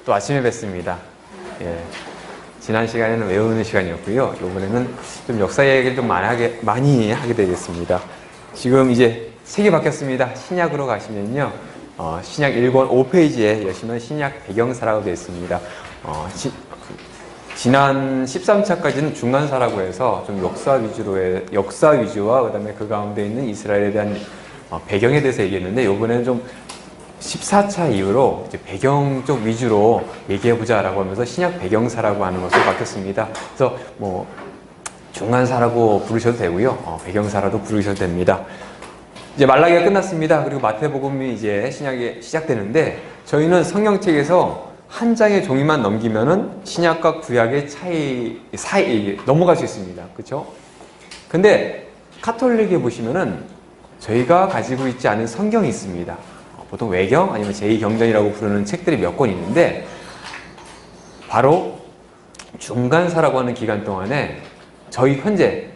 또 아침에 뵙습니다. 예, 지난 시간에는 외우는 시간이었고요. 이번에는 좀 역사 얘기를 좀 많이 하게 되겠습니다. 지금 이제 색이 바뀌었습니다. 신약으로 가시면요. 신약 1권 5페이지에 여시면 신약 배경사라고 되어 있습니다. 지난 13차까지는 중간사라고 해서 좀 역사 위주와 그다음에 그 가운데 있는 이스라엘에 대한 배경에 대해서 얘기했는데, 이번에는 좀 14차 이후로 이제 배경 쪽 위주로 얘기해보자라고 하면서 신약 배경사라고 하는 것으로 바뀌었습니다. 그래서 뭐 중간사라고 부르셔도 되고요, 배경사라도 부르셔도 됩니다. 이제 말라기가 끝났습니다. 그리고 마태복음이 이제 신약이 시작되는데, 저희는 성경책에서 한 장의 종이만 넘기면은 신약과 구약의 사이 넘어갈 수 있습니다. 그렇죠? 근데 카톨릭에 보시면은 저희가 가지고 있지 않은 성경이 있습니다. 보통 외경 아니면 제2경전이라고 부르는 책들이 몇 권 있는데, 바로 중간사라고 하는 기간 동안에 저희 현재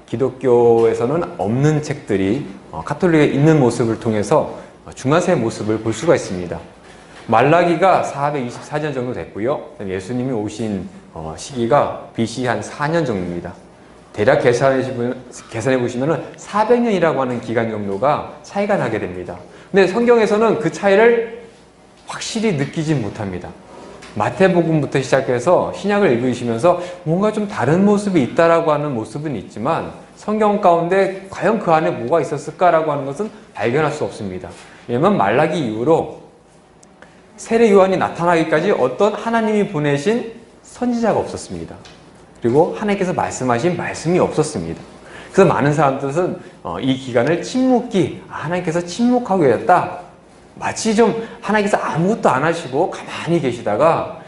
기독교에서는 없는 책들이 카톨릭에 있는 모습을 통해서 중간사의 모습을 볼 수가 있습니다. 말라기가 424년 정도 됐고요. 예수님이 오신 시기가 BC 한 4년 정도입니다. 대략 계산해 보시면 400년이라고 하는 기간 정도가 차이가 나게 됩니다. 근데 성경에서는 그 차이를 확실히 느끼지 못합니다. 마태복음부터 시작해서 신약을 읽으시면서 뭔가 좀 다른 모습이 있다라고 하는 모습은 있지만, 성경 가운데 과연 그 안에 뭐가 있었을까라고 하는 것은 발견할 수 없습니다. 왜냐하면 말라기 이후로 세례 요한이 나타나기까지 어떤 하나님이 보내신 선지자가 없었습니다. 그리고 하나님께서 말씀하신 말씀이 없었습니다. 그래서 많은 사람들은 이 기간을 침묵기, 하나님께서 침묵하고 계셨다, 마치 좀 하나님께서 아무것도 안 하시고 가만히 계시다가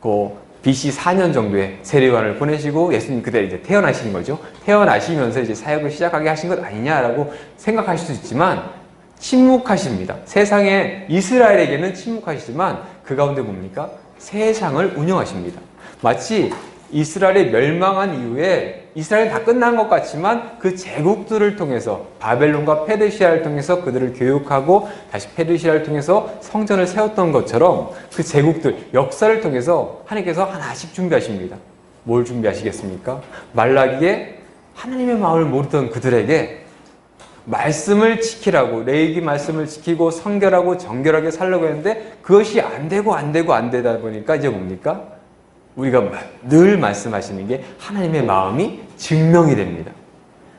그 BC 4년 정도에 세례 요한을 보내시고 예수님 그때 이제 태어나시는 거죠. 태어나시면서 이제 사역을 시작하게 하신 것 아니냐라고 생각하실 수 있지만, 침묵하십니다. 세상에 이스라엘에게는 침묵하시지만 그 가운데 뭡니까? 세상을 운영하십니다. 마치 이스라엘이 멸망한 이후에 이스라엘이 다 끝난 것 같지만 그 제국들을 통해서, 바벨론과 페르시아를 통해서 그들을 교육하고 다시 페르시아를 통해서 성전을 세웠던 것처럼 그 제국들, 역사를 통해서 하나님께서 하나씩 준비하십니다. 뭘 준비하시겠습니까? 말라기에 하나님의 마음을 모르던 그들에게 말씀을 지키라고, 레위기 말씀을 지키고 성결하고 정결하게 살려고 했는데, 그것이 안 되다 보니까 이제 뭡니까? 우리가 늘 말씀하시는 게 하나님의 마음이 증명이 됩니다.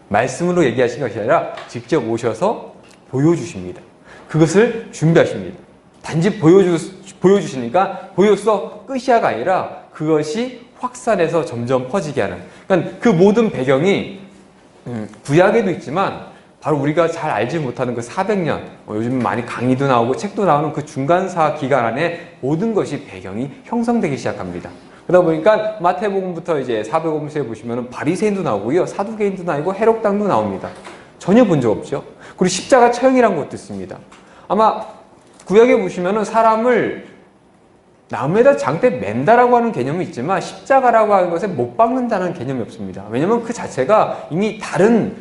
말씀으로 얘기하신 것이 아니라 직접 오셔서 보여주십니다. 그것을 준비하십니다. 단지 보여주시니까 보여서 끝이야가 아니라 그것이 확산해서 점점 퍼지게 하는, 그러니까 그 모든 배경이 구약에도 있지만 바로 우리가 잘 알지 못하는 그 400년, 요즘 많이 강의도 나오고 책도 나오는 그 중간사 기간 안에 모든 것이 배경이 형성되기 시작합니다. 그러다 보니까 마태복음부터 이제 사복음서에 보시면 바리새인도 나오고요, 사두개인도 나오고 해롭당도 나옵니다. 전혀 본 적 없죠. 그리고 십자가 처형이라는 것도 있습니다. 아마 구약에 보시면 사람을 나무에다 장대 맨다라고 하는 개념이 있지만 십자가라고 하는 것에 못 박는다는 개념이 없습니다. 왜냐하면 그 자체가 이미 다른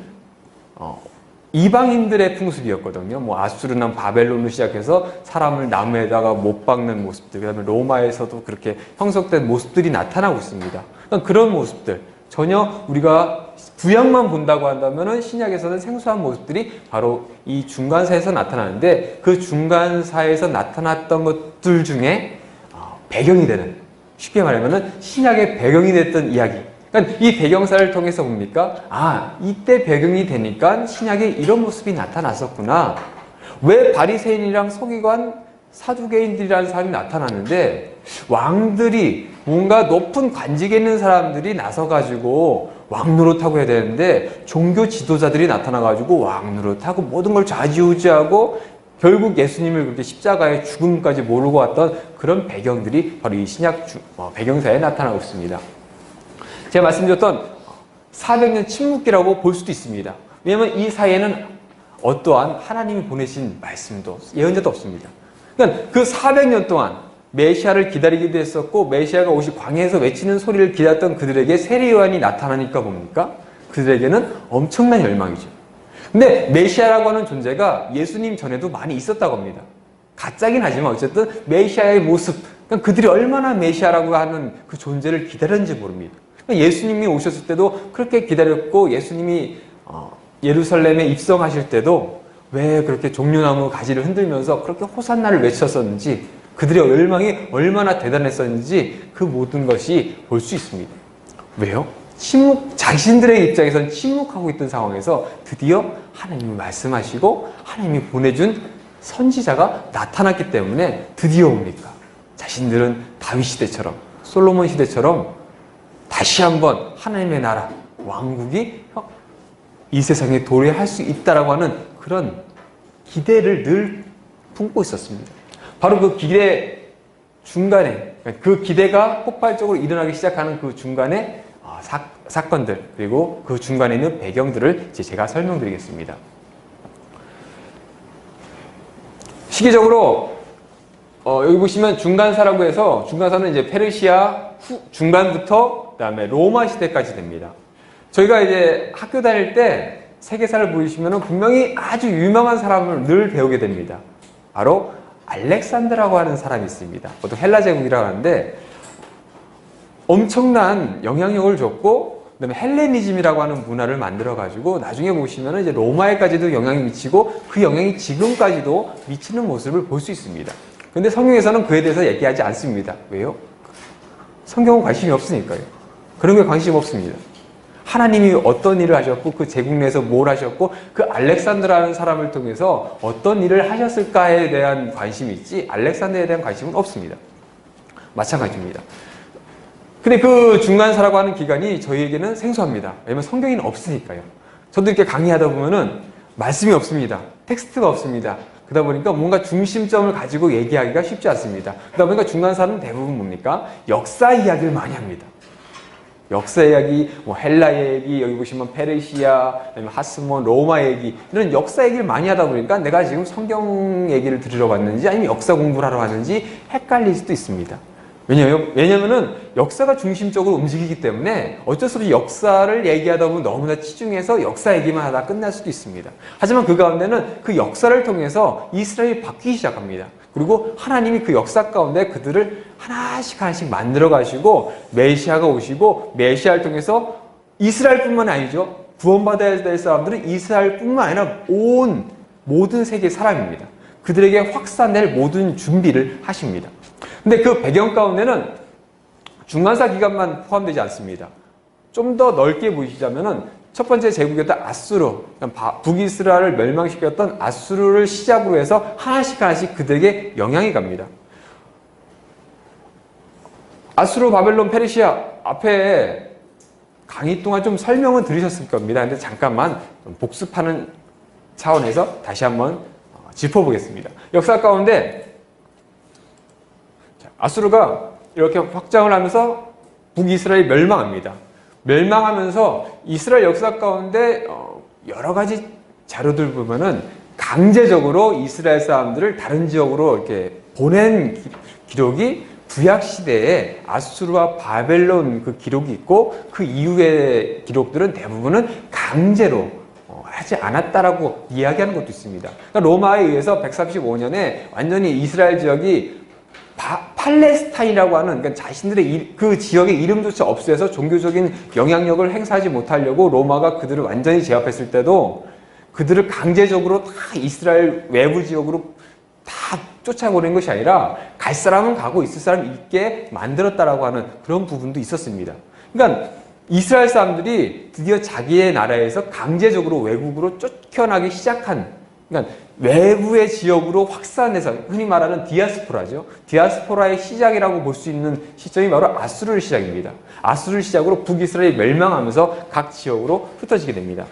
이방인들의 풍습이었거든요. 뭐 아수르나 바벨론으로 시작해서 사람을 나무에다가 못 박는 모습들, 그다음에 로마에서도 그렇게 형성된 모습들이 나타나고 있습니다. 그러니까 그런 모습들, 전혀 우리가 구약만 본다고 한다면은 신약에서는 생소한 모습들이 바로 이 중간사에서 나타나는데, 그 중간사에서 나타났던 것들 중에 배경이 되는, 쉽게 말하면은 신약의 배경이 됐던 이야기. 그러니까 이 배경사를 통해서 봅니까? 이때 배경이 되니까 신약에 이런 모습이 나타났었구나. 왜 바리새인이랑 서기관, 사두개인들이라는 사람이 나타났는데, 왕들이, 뭔가 높은 관직에 있는 사람들이 나서가지고 왕 노릇하고 해야 되는데, 종교 지도자들이 나타나가지고 왕 노릇하고 모든 걸 좌지우지하고 결국 예수님을 그렇게 십자가의 죽음까지 모르고 왔던 그런 배경들이 바로 이 신약 배경사에 나타나고 있습니다. 제가 말씀드렸던 400년 침묵기라고 볼 수도 있습니다. 왜냐하면 이 사이에는 어떠한 하나님이 보내신 말씀도, 예언자도 없습니다. 그러니까 그 400년 동안 메시아를 기다리기도 했었고, 메시아가 오시 광야에서 외치는 소리를 기다렸던 그들에게 세례 요한이 나타나니까 뭡니까? 그들에게는 엄청난 열망이죠. 근데 메시아라고 하는 존재가 예수님 전에도 많이 있었다고 합니다. 가짜긴 하지만 어쨌든 메시아의 모습, 그러니까 그들이 얼마나 메시아라고 하는 그 존재를 기다렸는지 모릅니다. 그러니까 예수님이 오셨을 때도 그렇게 기다렸고, 예수님이 예루살렘에 입성하실 때도 왜 그렇게 종려나무 가지를 흔들면서 그렇게 호산나를 외쳤었는지, 그들의 열망이 얼마나 대단했었는지 그 모든 것이 볼 수 있습니다. 왜요? 자신들의 입장에서는 침묵하고 있던 상황에서 드디어 하나님이 말씀하시고 하나님이 보내준 선지자가 나타났기 때문에 드디어 옵니까? 자신들은 다윗 시대처럼, 솔로몬 시대처럼 다시 한번 하나님의 나라, 왕국이 이 세상에 도래할 수 있다라고 하는 그런 기대를 늘 품고 있었습니다. 바로 그 기대 중간에, 그 기대가 폭발적으로 일어나기 시작하는 그 중간에 사건들, 그리고 그 중간에 있는 배경들을 이제 제가 설명드리겠습니다. 시기적으로 여기 보시면 중간사라고 해서, 중간사는 이제 페르시아 중간부터 그다음에 로마 시대까지 됩니다. 저희가 이제 학교 다닐 때 세계사를 보시면 분명히 아주 유명한 사람을 늘 배우게 됩니다. 바로 알렉산더라고 하는 사람이 있습니다. 보통 헬라 제국이라고 하는데 엄청난 영향력을 줬고, 그다음에 헬레니즘이라고 하는 문화를 만들어가지고 나중에 보시면 이제 로마에까지도 영향이 미치고 그 영향이 지금까지도 미치는 모습을 볼 수 있습니다. 근데 성경에서는 그에 대해서 얘기하지 않습니다. 왜요? 성경은 관심이 없으니까요. 그런 게 관심 없습니다. 하나님이 어떤 일을 하셨고, 그 제국 내에서 뭘 하셨고, 그 알렉산더라는 사람을 통해서 어떤 일을 하셨을까에 대한 관심이 있지, 알렉산더에 대한 관심은 없습니다. 마찬가지입니다. 근데 그 중간사라고 하는 기간이 저희에게는 생소합니다. 왜냐면 성경에는 없으니까요. 저도 이렇게 강의하다 보면은 말씀이 없습니다. 텍스트가 없습니다. 그러다 보니까 뭔가 중심점을 가지고 얘기하기가 쉽지 않습니다. 그러다 보니까 중간사는 대부분 뭡니까? 역사 이야기를 많이 합니다. 역사 이야기, 헬라 얘기, 여기 보시면 페르시아, 하스몬, 로마 얘기, 이런 역사 얘기를 많이 하다 보니까 내가 지금 성경 얘기를 들으러 왔는지 아니면 역사 공부를 하러 왔는지 헷갈릴 수도 있습니다. 왜냐면은 역사가 중심적으로 움직이기 때문에 어쩔 수 없이 역사를 얘기하다 보면 너무나 치중해서 역사 얘기만 하다 끝날 수도 있습니다. 하지만 그 가운데는 그 역사를 통해서 이스라엘이 바뀌기 시작합니다. 그리고 하나님이 그 역사 가운데 그들을 하나씩 만들어 가시고 메시아가 오시고, 메시아를 통해서 이스라엘뿐만 아니죠. 구원받아야 될 사람들은 이스라엘뿐만 아니라 모든 세계의 사람입니다. 그들에게 확산될 모든 준비를 하십니다. 근데 그 배경 가운데는 중간사 기간만 포함되지 않습니다. 좀 더 넓게 보시자면은 첫 번째 제국이었던 아수르, 북이스라엘을 멸망시켰던 아수르를 시작으로 해서 하나씩 그들에게 영향이 갑니다. 아수르, 바벨론, 페르시아 앞에 강의 동안 좀 설명은 들으셨을 겁니다. 근데 잠깐만 복습하는 차원에서 다시 한번 짚어보겠습니다. 역사 가운데 아수르가 이렇게 확장을 하면서 북이스라엘이 멸망합니다. 멸망하면서 이스라엘 역사 가운데 여러 가지 자료들 보면은 강제적으로 이스라엘 사람들을 다른 지역으로 이렇게 보낸 기록이 구약 시대에 아수르와 바벨론 그 기록이 있고, 그 이후의 기록들은 대부분은 강제로 하지 않았다라고 이야기하는 것도 있습니다. 그러니까 로마에 의해서 135년에 완전히 이스라엘 지역이 팔레스타인이라고 하는, 그러니까 자신들의 그 지역의 이름조차 없애서 종교적인 영향력을 행사하지 못하려고 로마가 그들을 완전히 제압했을 때도 그들을 강제적으로 다 이스라엘 외부 지역으로 다 쫓아보낸 것이 아니라 갈 사람은 가고 있을 사람이 있게 만들었다라고 하는 그런 부분도 있었습니다. 그러니까 이스라엘 사람들이 드디어 자기의 나라에서 강제적으로 외국으로 쫓겨나기 시작한, 그러니까 외부의 지역으로 확산해서 흔히 말하는 디아스포라죠. 디아스포라의 시작이라고 볼 수 있는 시점이 바로 아수르의 시작입니다. 아수르를 시작으로 북이스라엘이 멸망하면서 각 지역으로 흩어지게 됩니다.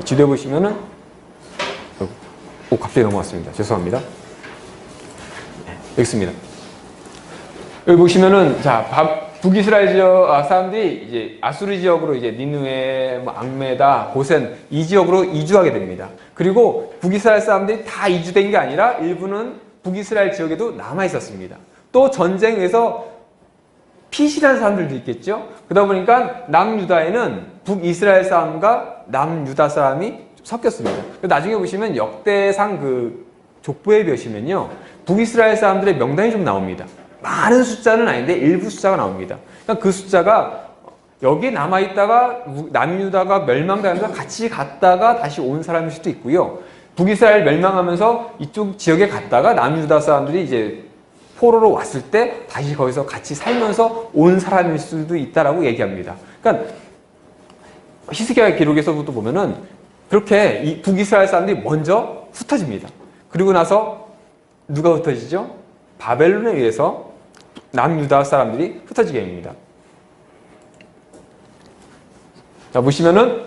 지도에 보시면은 갑자기 넘어왔습니다. 죄송합니다. 여기 있습니다. 여기 보시면은 북이스라엘 지역 사람들이 이제 아수르 지역으로 이제 니느웨, 악메다, 고센 이 지역으로 이주하게 됩니다. 그리고 북이스라엘 사람들이 다 이주된 게 아니라 일부는 북이스라엘 지역에도 남아 있었습니다. 또 전쟁에서 피신한 사람들도 있겠죠. 그러다 보니까 남유다에는 북이스라엘 사람과 남유다 사람이 섞였습니다. 나중에 보시면 역대상 그 족보에 보시면요, 북이스라엘 사람들의 명단이 좀 나옵니다. 많은 숫자는 아닌데 일부 숫자가 나옵니다. 그러니까 그 숫자가 여기에 남아있다가 남유다가 멸망당하면서 같이 갔다가 다시 온 사람일 수도 있고요. 북이스라엘 멸망하면서 이쪽 지역에 갔다가 남유다 사람들이 이제 포로로 왔을 때 다시 거기서 같이 살면서 온 사람일 수도 있다라고 얘기합니다. 그러니까 히스기야 기록에서부터 보면은 그렇게 이 북이스라엘 사람들이 먼저 흩어집니다. 그리고 나서 누가 흩어지죠? 바벨론에 의해서 남유다 사람들이 흩어지게 됩니다. 자, 보시면은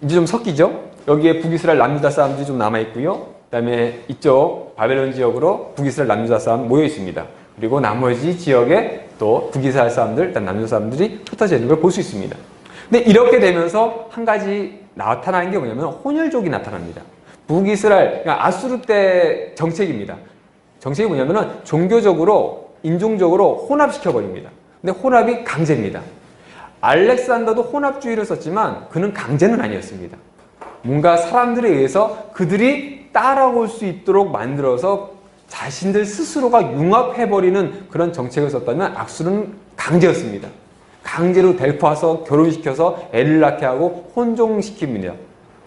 이제 좀 섞이죠? 여기에 북이스라엘 남유다 사람들이 좀 남아있고요. 그 다음에 이쪽 바벨론 지역으로 북이스라엘 남유다 사람 모여 있습니다. 그리고 나머지 지역에 또 북이스라엘 사람들, 일단 남유다 사람들이 흩어져 있는 걸 볼 수 있습니다. 근데 이렇게 되면서 한 가지 나타나는 게 뭐냐면 혼혈족이 나타납니다. 북이스라엘, 그러니까 아수르 때 정책입니다. 정책이 뭐냐면은 종교적으로, 인종적으로 혼합시켜버립니다. 근데 혼합이 강제입니다. 알렉산더도 혼합주의를 썼지만 그는 강제는 아니었습니다. 뭔가 사람들에 의해서 그들이 따라올 수 있도록 만들어서 자신들 스스로가 융합해버리는 그런 정책을 썼다면 아수르는 강제였습니다. 강제로 데리고 와서 결혼시켜서 애를 낳게 하고 혼종시킵니다.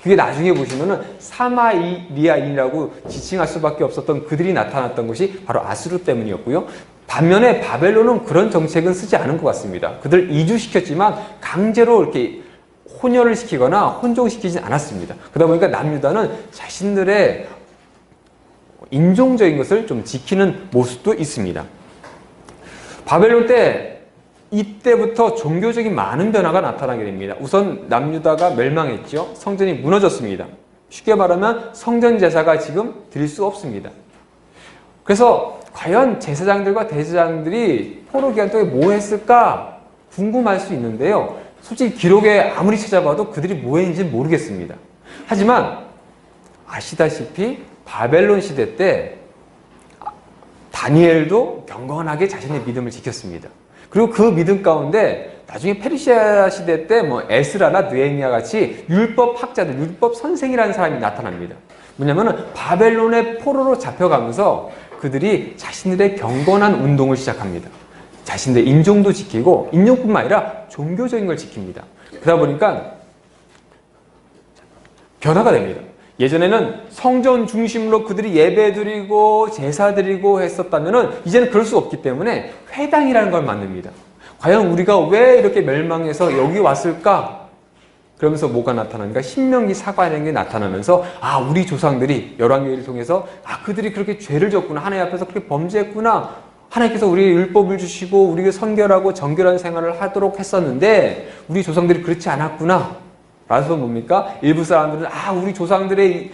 그게 나중에 보시면은 사마리아인이라고 지칭할 수밖에 없었던 그들이 나타났던 것이 바로 아수르 때문이었고요. 반면에 바벨론은 그런 정책은 쓰지 않은 것 같습니다. 그들 이주시켰지만 강제로 이렇게 혼혈을 시키거나 혼종시키진 않았습니다. 그러다 보니까 남유다는 자신들의 인종적인 것을 좀 지키는 모습도 있습니다. 바벨론 때 이때부터 종교적인 많은 변화가 나타나게 됩니다. 우선 남유다가 멸망했죠. 성전이 무너졌습니다. 쉽게 말하면 성전 제사가 지금 드릴 수 없습니다. 그래서 과연 제사장들과 대제사장들이 포로 기간 동안 뭐 했을까 궁금할 수 있는데요. 솔직히 기록에 아무리 찾아봐도 그들이 뭐 했는지 모르겠습니다. 하지만 아시다시피 바벨론 시대 때 다니엘도 경건하게 자신의 믿음을 지켰습니다. 그리고 그 믿음 가운데 나중에 페르시아 시대 때 뭐 에스라나 느헤미야 같이 율법 학자들, 율법 선생이라는 사람이 나타납니다. 뭐냐면은 바벨론의 포로로 잡혀가면서 그들이 자신들의 경건한 운동을 시작합니다. 자신들의 인종도 지키고 인종뿐만 아니라 종교적인 걸 지킵니다. 그러다 보니까 변화가 됩니다. 예전에는 성전 중심으로 그들이 예배드리고 제사드리고 했었다면은 이제는 그럴 수 없기 때문에 회당이라는 걸 만듭니다. 과연 우리가 왜 이렇게 멸망해서 여기 왔을까? 그러면서 뭐가 나타나는가? 신명기 사관행이 나타나면서 아, 우리 조상들이 열왕기를 통해서 아, 그들이 그렇게 죄를 졌구나. 하나님 앞에서 그렇게 범죄했구나. 하나님께서 우리에게 율법을 주시고 우리에게 선결하고 정결한 생활을 하도록 했었는데 우리 조상들이 그렇지 않았구나. 라서 뭡니까? 일부 사람들은 아, 우리 조상들의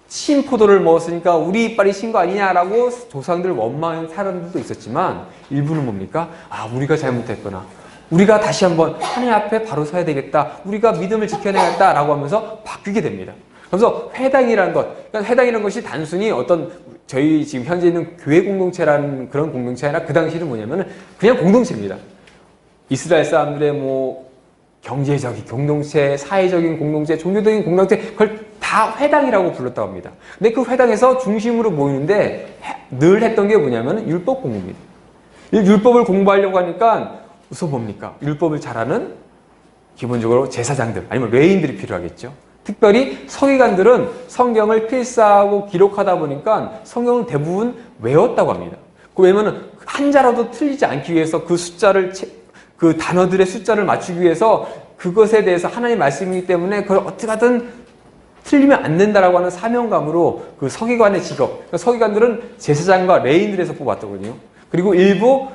신포도를 먹었으니까 우리 이빨이 신 거 아니냐라고 조상들을 원망하는 사람들도 있었지만 일부는 뭡니까? 아, 우리가 잘못했구나. 우리가 다시 한번 하나님 앞에 바로 서야 되겠다. 우리가 믿음을 지켜내야겠다라고 하면서 바뀌게 됩니다. 그래서 회당이라는 것, 그러니까 회당이라는 것이 단순히 어떤 저희 지금 현재 있는 교회 공동체라는 그런 공동체 아니라 그 당시는 뭐냐면은 그냥 공동체입니다. 이스라엘 사람들의 뭐 경제적인 공동체, 사회적인 공동체, 종교적인 공동체, 그걸 다 회당이라고 불렀다고 합니다. 근데 그 회당에서 중심으로 모이는데 늘 했던 게 뭐냐면 율법 공부입니다. 율법을 공부하려고 하니까 우선 뭡니까? 율법을 잘하는 기본적으로 제사장들, 아니면 레위인들이 필요하겠죠. 특별히 서기관들은 성경을 필사하고 기록하다 보니까 성경을 대부분 외웠다고 합니다. 왜냐면 한자라도 틀리지 않기 위해서 그 숫자를 그 단어들의 숫자를 맞추기 위해서 그것에 대해서 하나님의 말씀이기 때문에 그걸 어떻게 하든 틀리면 안 된다라고 하는 사명감으로 그 서기관의 직업, 그러니까 서기관들은 제사장과 레위인들에서 뽑았더군요. 그리고 일부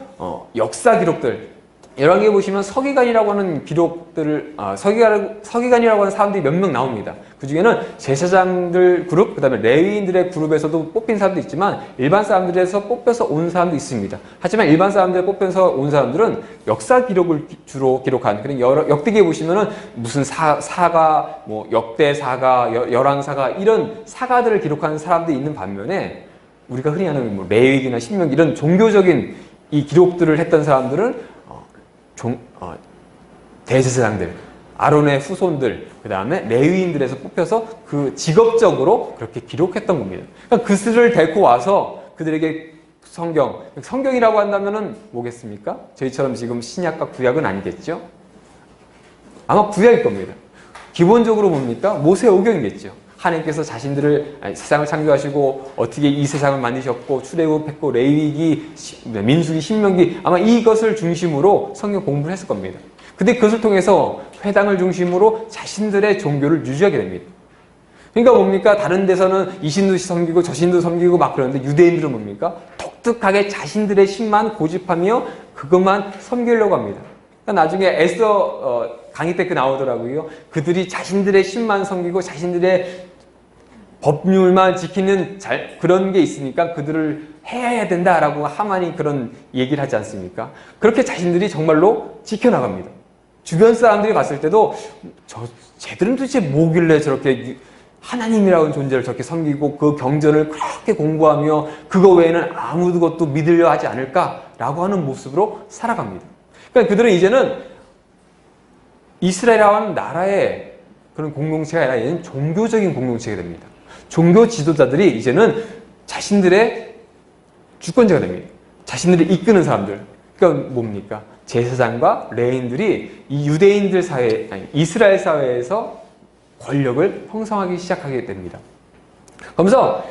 역사 기록들, 열왕기에 보시면 서기관이라고 하는 기록들을 서기관이라고 하는 사람들이 몇 명 나옵니다. 그 중에는 제사장들 그룹, 그 다음에 레위인들의 그룹에서도 뽑힌 사람도 있지만 일반 사람들에서 뽑혀서 온 사람도 있습니다. 하지만 일반 사람들에 뽑혀서 온 사람들은 역사 기록을 주로 기록한, 그런 역대기에 보시면은 무슨 사가, 뭐 역대 사가, 열왕 사가 이런 사가들을 기록하는 사람들이 있는 반면에 우리가 흔히 하는 뭐 레위기나 신명기 이런 종교적인 이 기록들을 했던 사람들은 대제사장들, 아론의 후손들, 그 다음에 레위인들에서 뽑혀서 그 직업적으로 그렇게 기록했던 겁니다. 그러니까 그들을 데리고 와서 그들에게 성경이라고 한다면은 뭐겠습니까? 저희처럼 지금 신약과 구약은 아니겠죠? 아마 구약일 겁니다. 기본적으로 뭡니까? 모세오경이겠죠. 하나님께서 세상을 창조하시고 어떻게 이 세상을 만드셨고 출애굽 했고 레위기, 민수기, 신명기 아마 이것을 중심으로 성경 공부를 했을 겁니다. 근데 그것을 통해서 회당을 중심으로 자신들의 종교를 유지하게 됩니다. 그러니까 뭡니까? 다른 데서는 이 신도 섬기고 저 신도 섬기고 막 그러는데 유대인들은 뭡니까? 독특하게 자신들의 신만 고집하며 그것만 섬기려고 합니다. 그러니까 나중에 에스더 강의 때 나오더라고요. 그들이 자신들의 신만 섬기고 자신들의 법률만 지키는 그런 게 있으니까 그들을 해야 된다라고 하만이 그런 얘기를 하지 않습니까? 그렇게 자신들이 정말로 지켜나갑니다. 주변 사람들이 봤을 때도 쟤들은 도대체 뭐길래 저렇게 하나님이라는 존재를 저렇게 섬기고 그 경전을 그렇게 공부하며 그거 외에는 아무것도 믿으려 하지 않을까라고 하는 모습으로 살아갑니다. 그러니까 그들은 이제는 이스라엘이라는 나라의 그런 공동체가 아니라 이제는 종교적인 공동체가 됩니다. 종교 지도자들이 이제는 자신들의 주권자가 됩니다. 자신들이 이끄는 사람들. 그러니까 뭡니까? 제사장과 레인들이 이 유대인들 사회, 이스라엘 사회에서 권력을 형성하기 시작하게 됩니다. 그러면서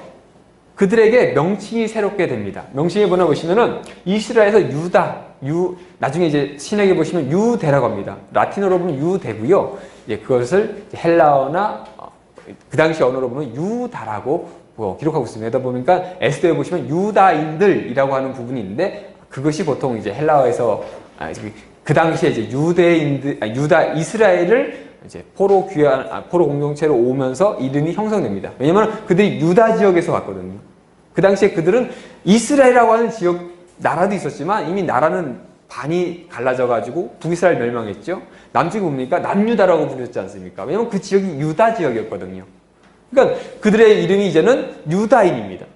그들에게 명칭이 새롭게 됩니다. 명칭에 보시면은 이스라엘에서 나중에 이제 신약에 보시면 유대라고 합니다. 라틴어로 보면 유대고요. 이제 그것을 헬라어나 그 당시 언어로 보면 유다라고 기록하고 있습니다. 그러다 보니까 에스더에 보시면 유다인들이라고 하는 부분이 있는데 그것이 보통 이제 헬라어에서 그 당시에 이제 이스라엘을 이제 포로 공동체로 오면서 이름이 형성됩니다. 왜냐면 그들이 유다 지역에서 왔거든요. 그 당시에 그들은 이스라엘이라고 하는 지역, 나라도 있었지만 이미 나라는 반이 갈라져가지고 북이스라엘 멸망했죠. 남쪽이 뭡니까? 남유다라고 부르지 않습니까? 왜냐면 그 지역이 유다 지역이었거든요. 그러니까 그들의 이름이 이제는 유다인입니다.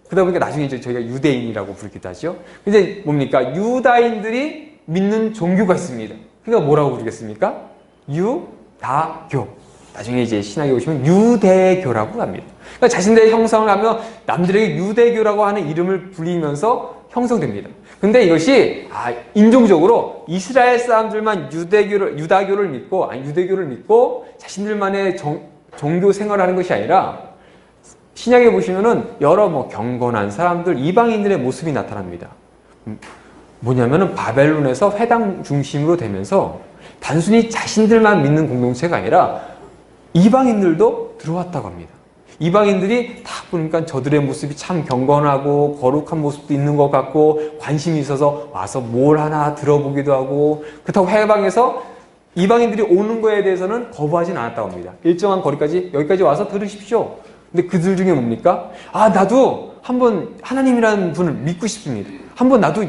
그러다 보니까 나중에 이제 저희가 유대인이라고 부르기도 하죠. 근데 뭡니까? 유다인들이 믿는 종교가 있습니다. 그러니까 뭐라고 부르겠습니까? 유다교. 나중에 이제 신학에 오시면 유대교라고 합니다. 그러니까 자신들의 형성을 하며 남들에게 유대교라고 하는 이름을 불리면서 형성됩니다. 근데 이것이 인종적으로 이스라엘 사람들만 유대교를 믿고 자신들만의 종교 생활을 하는 것이 아니라 신약에 보시면은 여러 경건한 사람들, 이방인들의 모습이 나타납니다. 뭐냐면은 바벨론에서 회당 중심으로 되면서 단순히 자신들만 믿는 공동체가 아니라 이방인들도 들어왔다고 합니다. 이방인들이 다 보니까 저들의 모습이 참 경건하고 거룩한 모습도 있는 것 같고 관심이 있어서 와서 뭘 하나 들어보기도 하고 그렇다고 해방에서 이방인들이 오는 거에 대해서는 거부하진 않았다고 합니다. 일정한 거리까지 여기까지 와서 들으십시오. 근데 그들 중에 뭡니까? 나도 한번 하나님이라는 분을 믿고 싶습니다. 한번 나도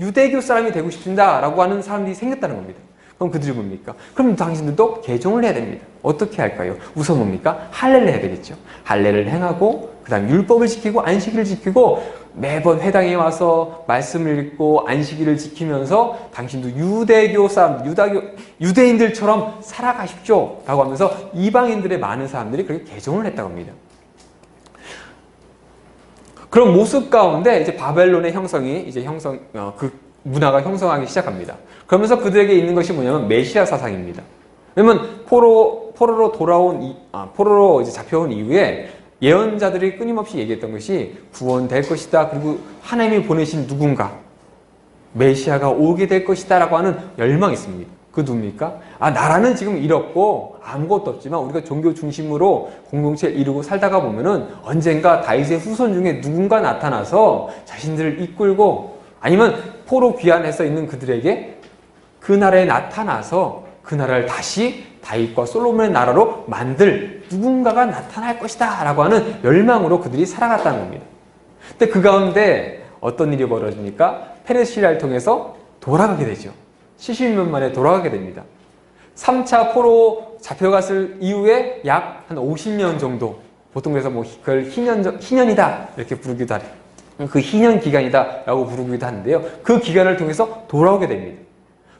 유대교 사람이 되고 싶습니다. 라고 하는 사람들이 생겼다는 겁니다. 그럼 그들이 뭡니까? 그럼 당신들도 개종을 해야 됩니다. 어떻게 할까요? 우선 뭡니까? 할례를 해야 되겠죠. 할례를 행하고 그 다음 율법을 지키고 안식일을 지키고 매번 회당에 와서 말씀을 읽고 안식일을 지키면서 당신도 유대교 사람, 유대인들처럼 살아가십시오. 라고 하면서 이방인들의 많은 사람들이 그렇게 개종을 했다고 합니다. 그런 모습 가운데 이제 바벨론의 형성이 이제 그 문화가 형성하기 시작합니다. 그러면서 그들에게 있는 것이 뭐냐면 메시아 사상입니다. 왜냐면 포로로 이제 잡혀온 이후에 예언자들이 끊임없이 얘기했던 것이 구원될 것이다. 그리고 하나님이 보내신 누군가 메시아가 오게 될 것이다 라고 하는 열망이 있습니다. 그 누굽니까? 나라는 지금 이렇고 아무것도 없지만 우리가 종교 중심으로 공동체를 이루고 살다가 보면은 언젠가 다윗의 후손 중에 누군가 나타나서 자신들을 이끌고 아니면 포로 귀환해서 있는 그들에게 그 나라에 나타나서 그 나라를 다시 다윗과 솔로몬의 나라로 만들 누군가가 나타날 것이다 라고 하는 열망으로 그들이 살아갔다는 겁니다. 근데 그 가운데 어떤 일이 벌어집니까? 페르시아를 통해서 돌아가게 되죠. 70년 만에 돌아가게 됩니다. 3차 포로 잡혀갔을 이후에 약 한 50년 정도, 보통 그래서 그걸 희년이다 이렇게 부르기도 하죠. 그 희년 기간이다 라고 부르기도 하는데요. 그 기간을 통해서 돌아오게 됩니다.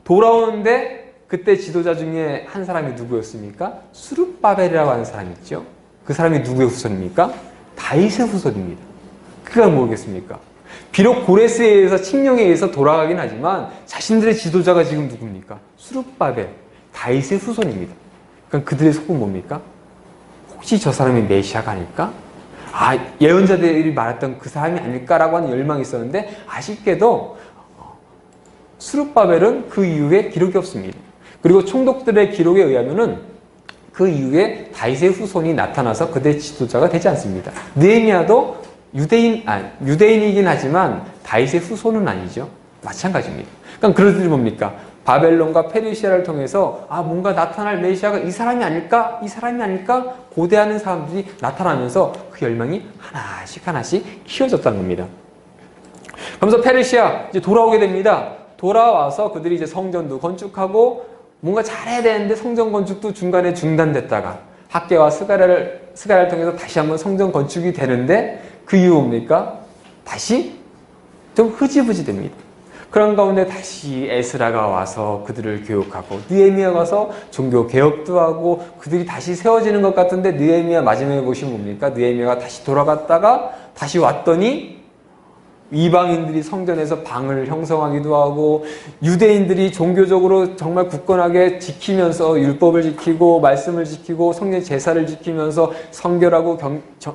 돌아오는데 그때 지도자 중에 한 사람이 누구였습니까? 수룹바벨이라고 하는 사람이 있죠. 그 사람이 누구의 후손입니까? 다윗의 후손입니다. 그가 뭐겠습니까? 비록 고레스에 의해서 칙령에 의해서 돌아가긴 하지만 자신들의 지도자가 지금 누굽니까? 수룹바벨, 다윗의 후손입니다. 그러니까 그들의 속은 뭡니까? 혹시 저 사람이 메시아가 아닐까? 예언자들이 말했던 그 사람이 아닐까라고 하는 열망이 있었는데 아쉽게도 수룹바벨은 그 이후에 기록이 없습니다. 그리고 총독들의 기록에 의하면은 그 이후에 다윗의 후손이 나타나서 그들의 지도자가 되지 않습니다. 느헤미야도 유대인이긴 하지만 다윗의 후손은 아니죠. 마찬가지입니다. 그러니까 그들이 뭡니까? 바벨론과 페르시아를 통해서 뭔가 나타날 메시아가 이 사람이 아닐까? 이 사람이 아닐까? 고대하는 사람들이 나타나면서 그 열망이 하나씩 키워졌다는 겁니다. 그러면서 페르시아 이제 돌아오게 됩니다. 돌아와서 그들이 이제 성전도 건축하고 뭔가 잘해야 되는데 성전 건축도 중간에 중단됐다가 학개와 스가랴를 통해서 다시 한번 성전 건축이 되는데 그 이유 뭡니까? 다시 좀 흐지부지 됩니다. 그런 가운데 다시 에스라가 와서 그들을 교육하고 느헤미야가 와서 종교 개혁도 하고 그들이 다시 세워지는 것 같은데 느헤미야 마지막에 보시면 뭡니까? 느헤미야가 다시 돌아갔다가 다시 왔더니 이방인들이 성전에서 방을 형성하기도 하고 유대인들이 종교적으로 정말 굳건하게 지키면서 율법을 지키고 말씀을 지키고 성전 제사를 지키면서 성결하고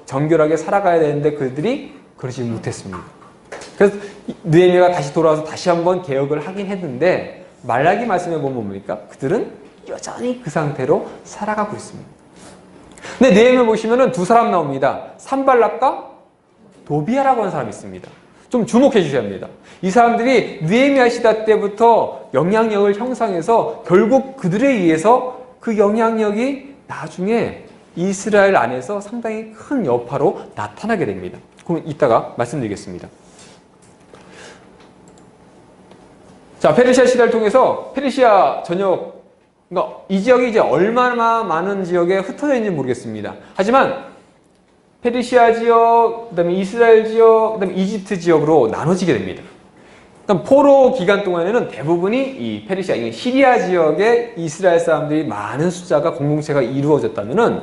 정결하게 살아가야 되는데 그들이 그러지 못했습니다. 그래서 느헤미야가 다시 돌아와서 다시 한번 개혁을 하긴 했는데 말라기 말씀에 보면 뭡니까? 그들은 여전히 그 상태로 살아가고 있습니다. 근데 느헤미야 보시면은 두 사람 나옵니다. 산발락과 도비아라고 하는 사람이 있습니다. 좀 주목해 주셔야 합니다. 이 사람들이 느헤미야 시대 때부터 영향력을 형성해서 결국 그들에 의해서 그 영향력이 나중에 이스라엘 안에서 상당히 큰 여파로 나타나게 됩니다. 그럼 이따가 말씀드리겠습니다. 자, 페르시아 시대를 통해서 페르시아 전역, 그러니까 이 지역이 이제 얼마나 많은 지역에 흩어져 있는지 모르겠습니다. 하지만 페르시아 지역, 그다음에 이스라엘 지역, 그다음에 이집트 지역으로 나눠지게 됩니다. 그러니까 포로 기간 동안에는 대부분이 이 페르시아, 시리아 지역에 이스라엘 사람들이 많은 숫자가 공동체가 이루어졌다면은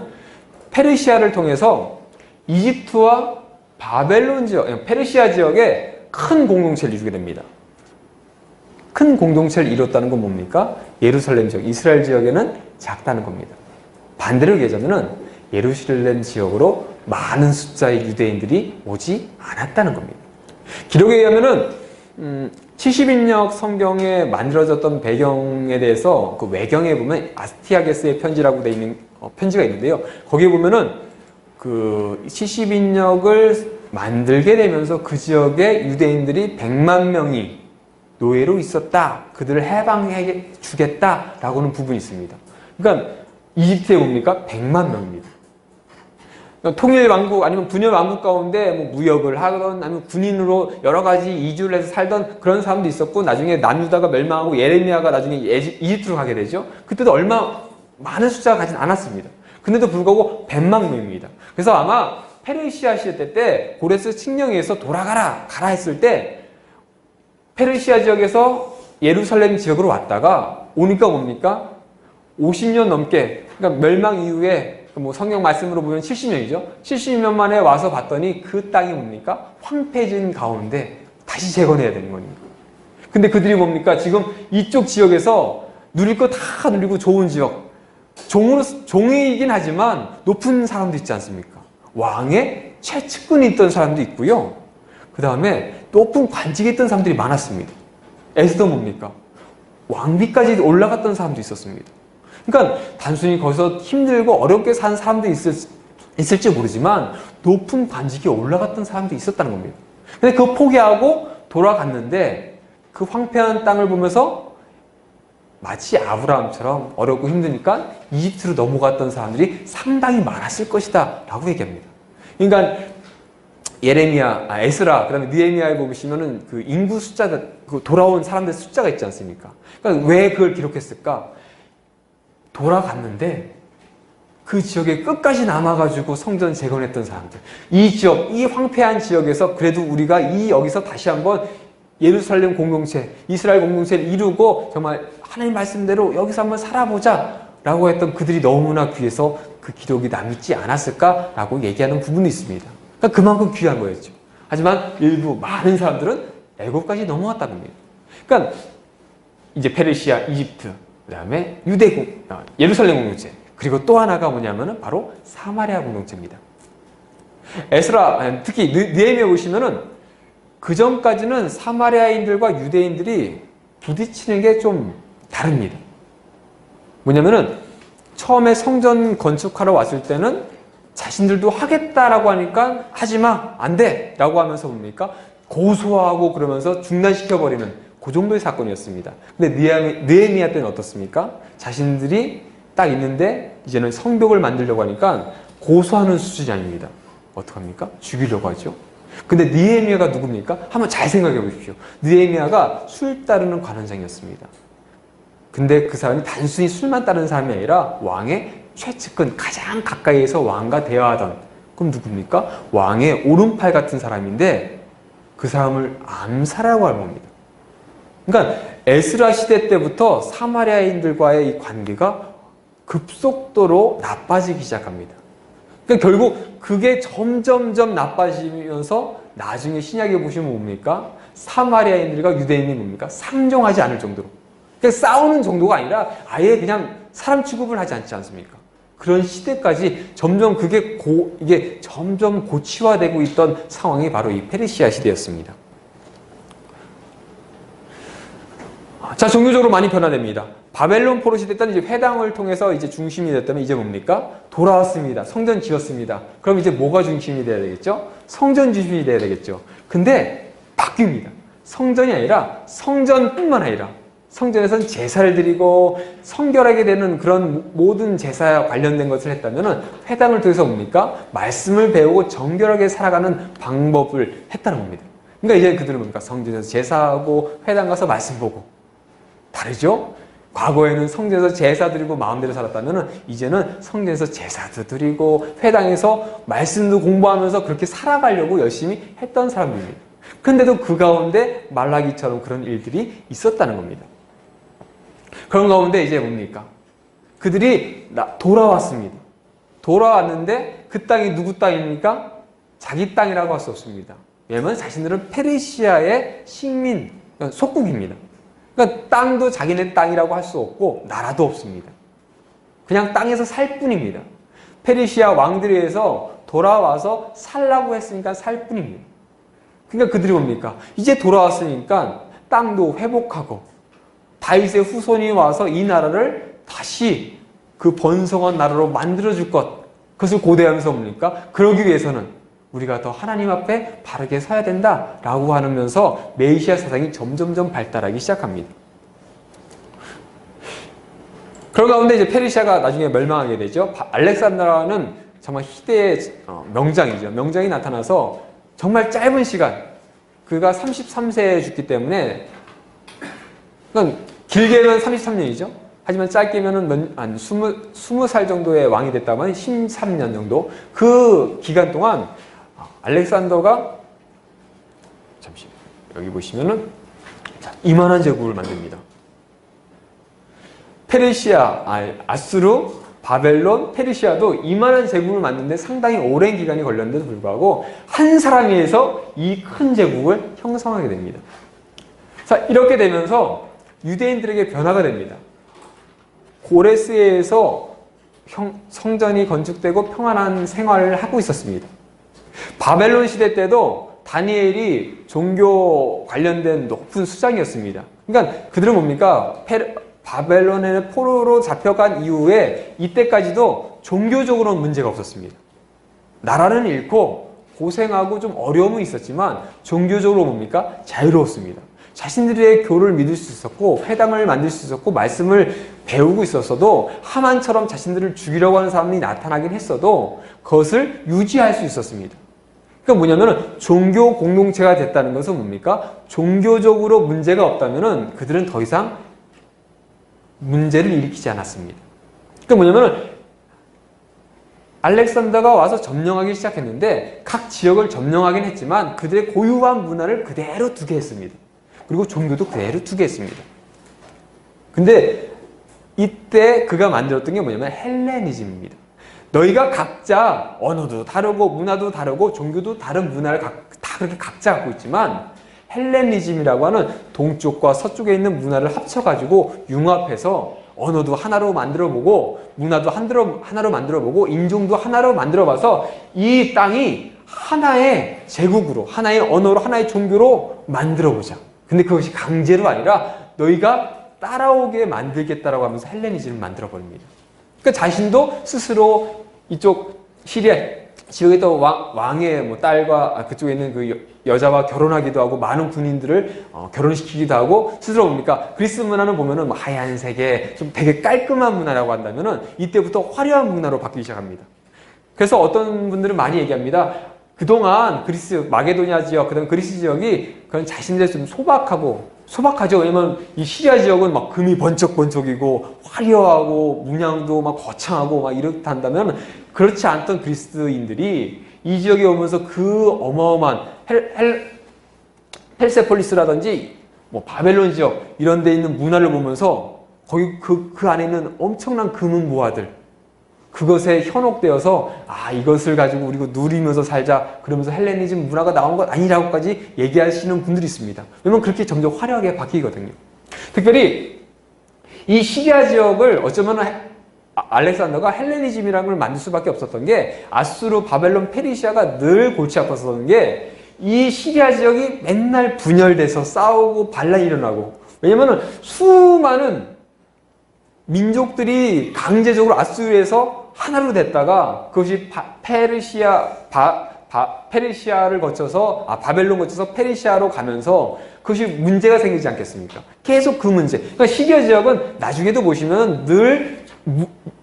페르시아를 통해서 이집트와 바벨론 지역, 페르시아 지역에 큰 공동체를 이루게 됩니다. 큰 공동체를 이뤘다는 건 뭡니까? 예루살렘 지역, 이스라엘 지역에는 작다는 겁니다. 반대로 얘기하자면은 예루살렘 지역으로 많은 숫자의 유대인들이 오지 않았다는 겁니다. 기록에 의하면은 70인역 성경에 만들어졌던 배경에 대해서 그 외경에 보면 아스티아게스의 편지라고 되어 있는 편지가 있는데요. 거기에 보면은 그 70인역을 만들게 되면서 그 지역에 유대인들이 100만 명이 노예로 있었다. 그들을 해방해 주겠다라고는 부분이 있습니다. 그러니까 이집트에 뭡니까? 100만 명입니다. 통일 왕국 아니면 분열 왕국 가운데 뭐 무역을 하던 아니면 군인으로 여러 가지 이주를 해서 살던 그런 사람도 있었고 나중에 남유다가 멸망하고 예레미야가 나중에 이집트로 가게 되죠. 그때도 얼마 많은 숫자가 가진 않았습니다. 근데도 불구하고 100만 명입니다. 그래서 아마 페르시아 시대 때 고레스 칙령에 의해서 가라 했을 때 페르시아 지역에서 예루살렘 지역으로 왔다가 오니까 뭡니까? 50년 넘게, 그러니까 멸망 이후에 뭐 성경 말씀으로 보면 70년이죠. 70년 만에 와서 봤더니 그 땅이 뭡니까? 황폐해진 가운데 다시 재건해야 되는 겁니다. 근데 그들이 뭡니까? 지금 이쪽 지역에서 누릴 거 다 누리고 좋은 지역, 종이긴 하지만 높은 사람도 있지 않습니까? 왕의 최측근이 있던 사람도 있고요. 그 다음에 높은 관직에 있던 사람들이 많았습니다. 에스더 뭡니까? 왕비까지 올라갔던 사람도 있었습니다. 그러니까 단순히 거기서 힘들고 어렵게 산 사람도 있을지 모르지만 높은 관직에 올라갔던 사람도 있었다는 겁니다. 근데 그거 포기하고 돌아갔는데 그 황폐한 땅을 보면서 마치 아브라함처럼 어렵고 힘드니까 이집트로 넘어갔던 사람들이 상당히 많았을 것이다 라고 얘기합니다. 그러니까 에스라, 그 다음에 느헤미야에 보시면은 그 인구 숫자가, 그 돌아온 사람들 숫자가 있지 않습니까? 그러니까 왜 그걸 기록했을까? 돌아갔는데 그 지역에 끝까지 남아가지고 성전 재건했던 사람들. 이 지역, 이 황폐한 지역에서 그래도 우리가 여기서 다시 한번 예루살렘 공동체, 이스라엘 공동체를 이루고 정말 하나님 말씀대로 여기서 한번 살아보자 라고 했던 그들이 너무나 귀해서 그 기록이 남지 않았을까라고 얘기하는 부분이 있습니다. 그러니까 그만큼 귀한 거였죠. 하지만 일부 많은 사람들은 애굽까지 넘어갔다는 겁니다. 그러니까 이제 페르시아, 이집트, 그 다음에 예루살렘 공동체, 그리고 또 하나가 뭐냐면은 바로 사마리아 공동체입니다. 에스라, 특히 느헤미야 보시면은 그 전까지는 사마리아인들과 유대인들이 부딪히는 게 좀 다릅니다. 뭐냐면은 처음에 성전 건축하러 왔을 때는 자신들도 하겠다라고 하니까 하지마, 안 돼! 라고 하면서 뭡니까? 고소하고 그러면서 중단시켜버리는 그 정도의 사건이었습니다. 근데 느헤미야 때는 어떻습니까? 자신들이 딱 있는데 이제는 성벽을 만들려고 하니까 고소하는 수준이 아닙니다. 어떡합니까? 죽이려고 하죠. 근데 느헤미야가 누굽니까? 한번 잘 생각해 보십시오. 느헤미야가 술 따르는 관원장이었습니다. 근데 그 사람이 단순히 술만 따르는 사람이 아니라 왕의 최측근, 가장 가까이에서 왕과 대화하던, 그럼 누굽니까? 왕의 오른팔 같은 사람인데 그 사람을 암살하고 할 겁니다. 그러니까 에스라 시대 때부터 사마리아인들과의 이 관계가 급속도로 나빠지기 시작합니다. 그러니까 결국 그게 점점점 나빠지면서 나중에 신약에 보시면 뭡니까? 사마리아인들과 유대인이 뭡니까? 상종하지 않을 정도로. 그러니까 싸우는 정도가 아니라 아예 그냥 사람 취급을 하지 않지 않습니까? 그런 시대까지 점점 이게 점점 고치화되고 있던 상황이 바로 이 페르시아 시대였습니다. 자, 종교적으로 많이 변화됩니다. 바벨론 포로 시대 때는 이제 회당을 통해서 이제 중심이 됐다면 이제 뭡니까? 돌아왔습니다. 성전 지었습니다. 그럼 이제 뭐가 중심이 돼야 되겠죠? 성전 중심이 돼야 되겠죠. 근데 바뀝니다. 성전이 아니라 성전뿐만 아니라 성전에서는 제사를 드리고 성결하게 되는 그런 모든 제사와 관련된 것을 했다면 회당을 통해서 뭡니까? 말씀을 배우고 정결하게 살아가는 방법을 했다는 겁니다. 그러니까 이제 그들은 뭡니까? 성전에서 제사하고 회당 가서 말씀 보고. 다르죠? 과거에는 성전에서 제사 드리고 마음대로 살았다면 이제는 성전에서 제사도 드리고 회당에서 말씀도 공부하면서 그렇게 살아가려고 열심히 했던 사람들입니다. 그런데도 그 가운데 말라기처럼 그런 일들이 있었다는 겁니다. 그런 가운데 이제 뭡니까? 그들이 돌아왔습니다. 돌아왔는데 그 땅이 누구 땅입니까? 자기 땅이라고 할 수 없습니다. 왜냐하면 자신들은 페르시아의 식민, 속국입니다. 그러니까 땅도 자기네 땅이라고 할 수 없고 나라도 없습니다. 그냥 땅에서 살 뿐입니다. 페르시아 왕들에 의해서 돌아와서 살라고 했으니까 살 뿐입니다. 그러니까 그들이 뭡니까? 이제 돌아왔으니까 땅도 회복하고 다윗의 후손이 와서 이 나라를 다시 그 번성한 나라로 만들어줄 것, 그것을 고대하면서 뭡니까? 그러기 위해서는 우리가 더 하나님 앞에 바르게 서야 된다라고 하면서 메시아 사상이 점점점 발달하기 시작합니다. 그런 가운데 이제 페르시아가 나중에 멸망하게 되죠. 알렉산더라는 정말 희대의 명장이죠. 명장이 나타나서 정말 짧은 시간, 그가 33세에 죽기 때문에, 그러니까 길게는 33년이죠. 하지만 짧게는 한 20살 정도의 왕이 됐다면 13년 정도. 그 기간 동안 알렉산더가 여기 보시면은 이만한 제국을 만듭니다. 페르시아, 아수르, 바벨론, 페르시아도 이만한 제국을 만드는데 상당히 오랜 기간이 걸렸는데도 불구하고 한 사람이 해서 이 큰 제국을 형성하게 됩니다. 자, 이렇게 되면서 유대인들에게 변화가 됩니다. 고레스에 의해서 성전이 건축되고 평안한 생활을 하고 있었습니다. 바벨론 시대 때도 다니엘이 종교 관련된 높은 수장이었습니다. 그러니까 그들은 뭡니까? 바벨론의 포로로 잡혀간 이후에 이때까지도 종교적으로는 문제가 없었습니다. 나라는 잃고 고생하고 좀 어려움은 있었지만 종교적으로 뭡니까? 자유로웠습니다. 자신들의 교를 믿을 수 있었고 회당을 만들 수 있었고 말씀을 배우고 있었어도 하만처럼 자신들을 죽이려고 하는 사람이 나타나긴 했어도 그것을 유지할 수 있었습니다. 그러니까 뭐냐면은 종교 공동체가 됐다는 것은 뭡니까? 종교적으로 문제가 없다면은 그들은 더 이상 문제를 일으키지 않았습니다. 그러니까 뭐냐면은 알렉산더가 와서 점령하기 시작했는데 각 지역을 점령하긴 했지만 그들의 고유한 문화를 그대로 두게 했습니다. 그리고 종교도 그대로 두게 했습니다. 근데 이때 그가 만들었던 게 뭐냐면 헬레니즘입니다. 너희가 각자 언어도 다르고 문화도 다르고 종교도 다른 문화를 다 그렇게 각자 갖고 있지만 헬레니즘이라고 하는 동쪽과 서쪽에 있는 문화를 합쳐가지고 융합해서 언어도 하나로 만들어보고 문화도 하나로 만들어보고 인종도 하나로 만들어봐서 이 땅이 하나의 제국으로 하나의 언어로 하나의 종교로 만들어보자. 근데 그것이 강제로 아니라 너희가 따라오게 만들겠다라고 하면서 헬레니즘을 만들어버립니다. 그러니까 자신도 스스로 이쪽 시리아 지역에 또 왕의 뭐 딸과 그쪽에 있는 그 여자와 결혼하기도 하고 많은 군인들을 결혼시키기도 하고 스스로 뭡니까? 그리스 문화는 보면은 뭐 하얀색의 좀 되게 깔끔한 문화라고 한다면은 이때부터 화려한 문화로 바뀌기 시작합니다. 그래서 어떤 분들은 많이 얘기합니다. 그동안 그리스 마게도니아 지역, 그다음 그리스 지역이 그런 자신들 좀 소박하죠. 왜냐면 이 시리아 지역은 막 금이 번쩍번쩍이고 화려하고 문양도 막 거창하고 막 이렇다 한다면 그렇지 않던 그리스인들이 이 지역에 오면서 그 어마어마한 헬세폴리스라든지 뭐 바벨론 지역 이런 데 있는 문화를 보면서 거기 그 안에 있는 엄청난 금은 모아들 그것에 현혹되어서 이것을 가지고 우리가 누리면서 살자 그러면서 헬레니즘 문화가 나온 것 아니라고까지 얘기하시는 분들이 있습니다. 왜냐면 그렇게 점점 화려하게 바뀌거든요. 특별히 이 시리아 지역을 어쩌면 알렉산더가 헬레니즘이라는 걸 만들 수밖에 없었던 게 아수르, 바벨론, 페르시아가 늘 골치 아팠었던 게 이 시리아 지역이 맨날 분열돼서 싸우고 반란이 일어나고 왜냐면 수많은 민족들이 강제적으로 아수르에서 하나로 됐다가 그것이 페르시아를 거쳐서 바벨론 거쳐서 페르시아로 가면서 그것이 문제가 생기지 않겠습니까? 계속 그 문제. 그러니까 시리아 지역은 나중에도 보시면 늘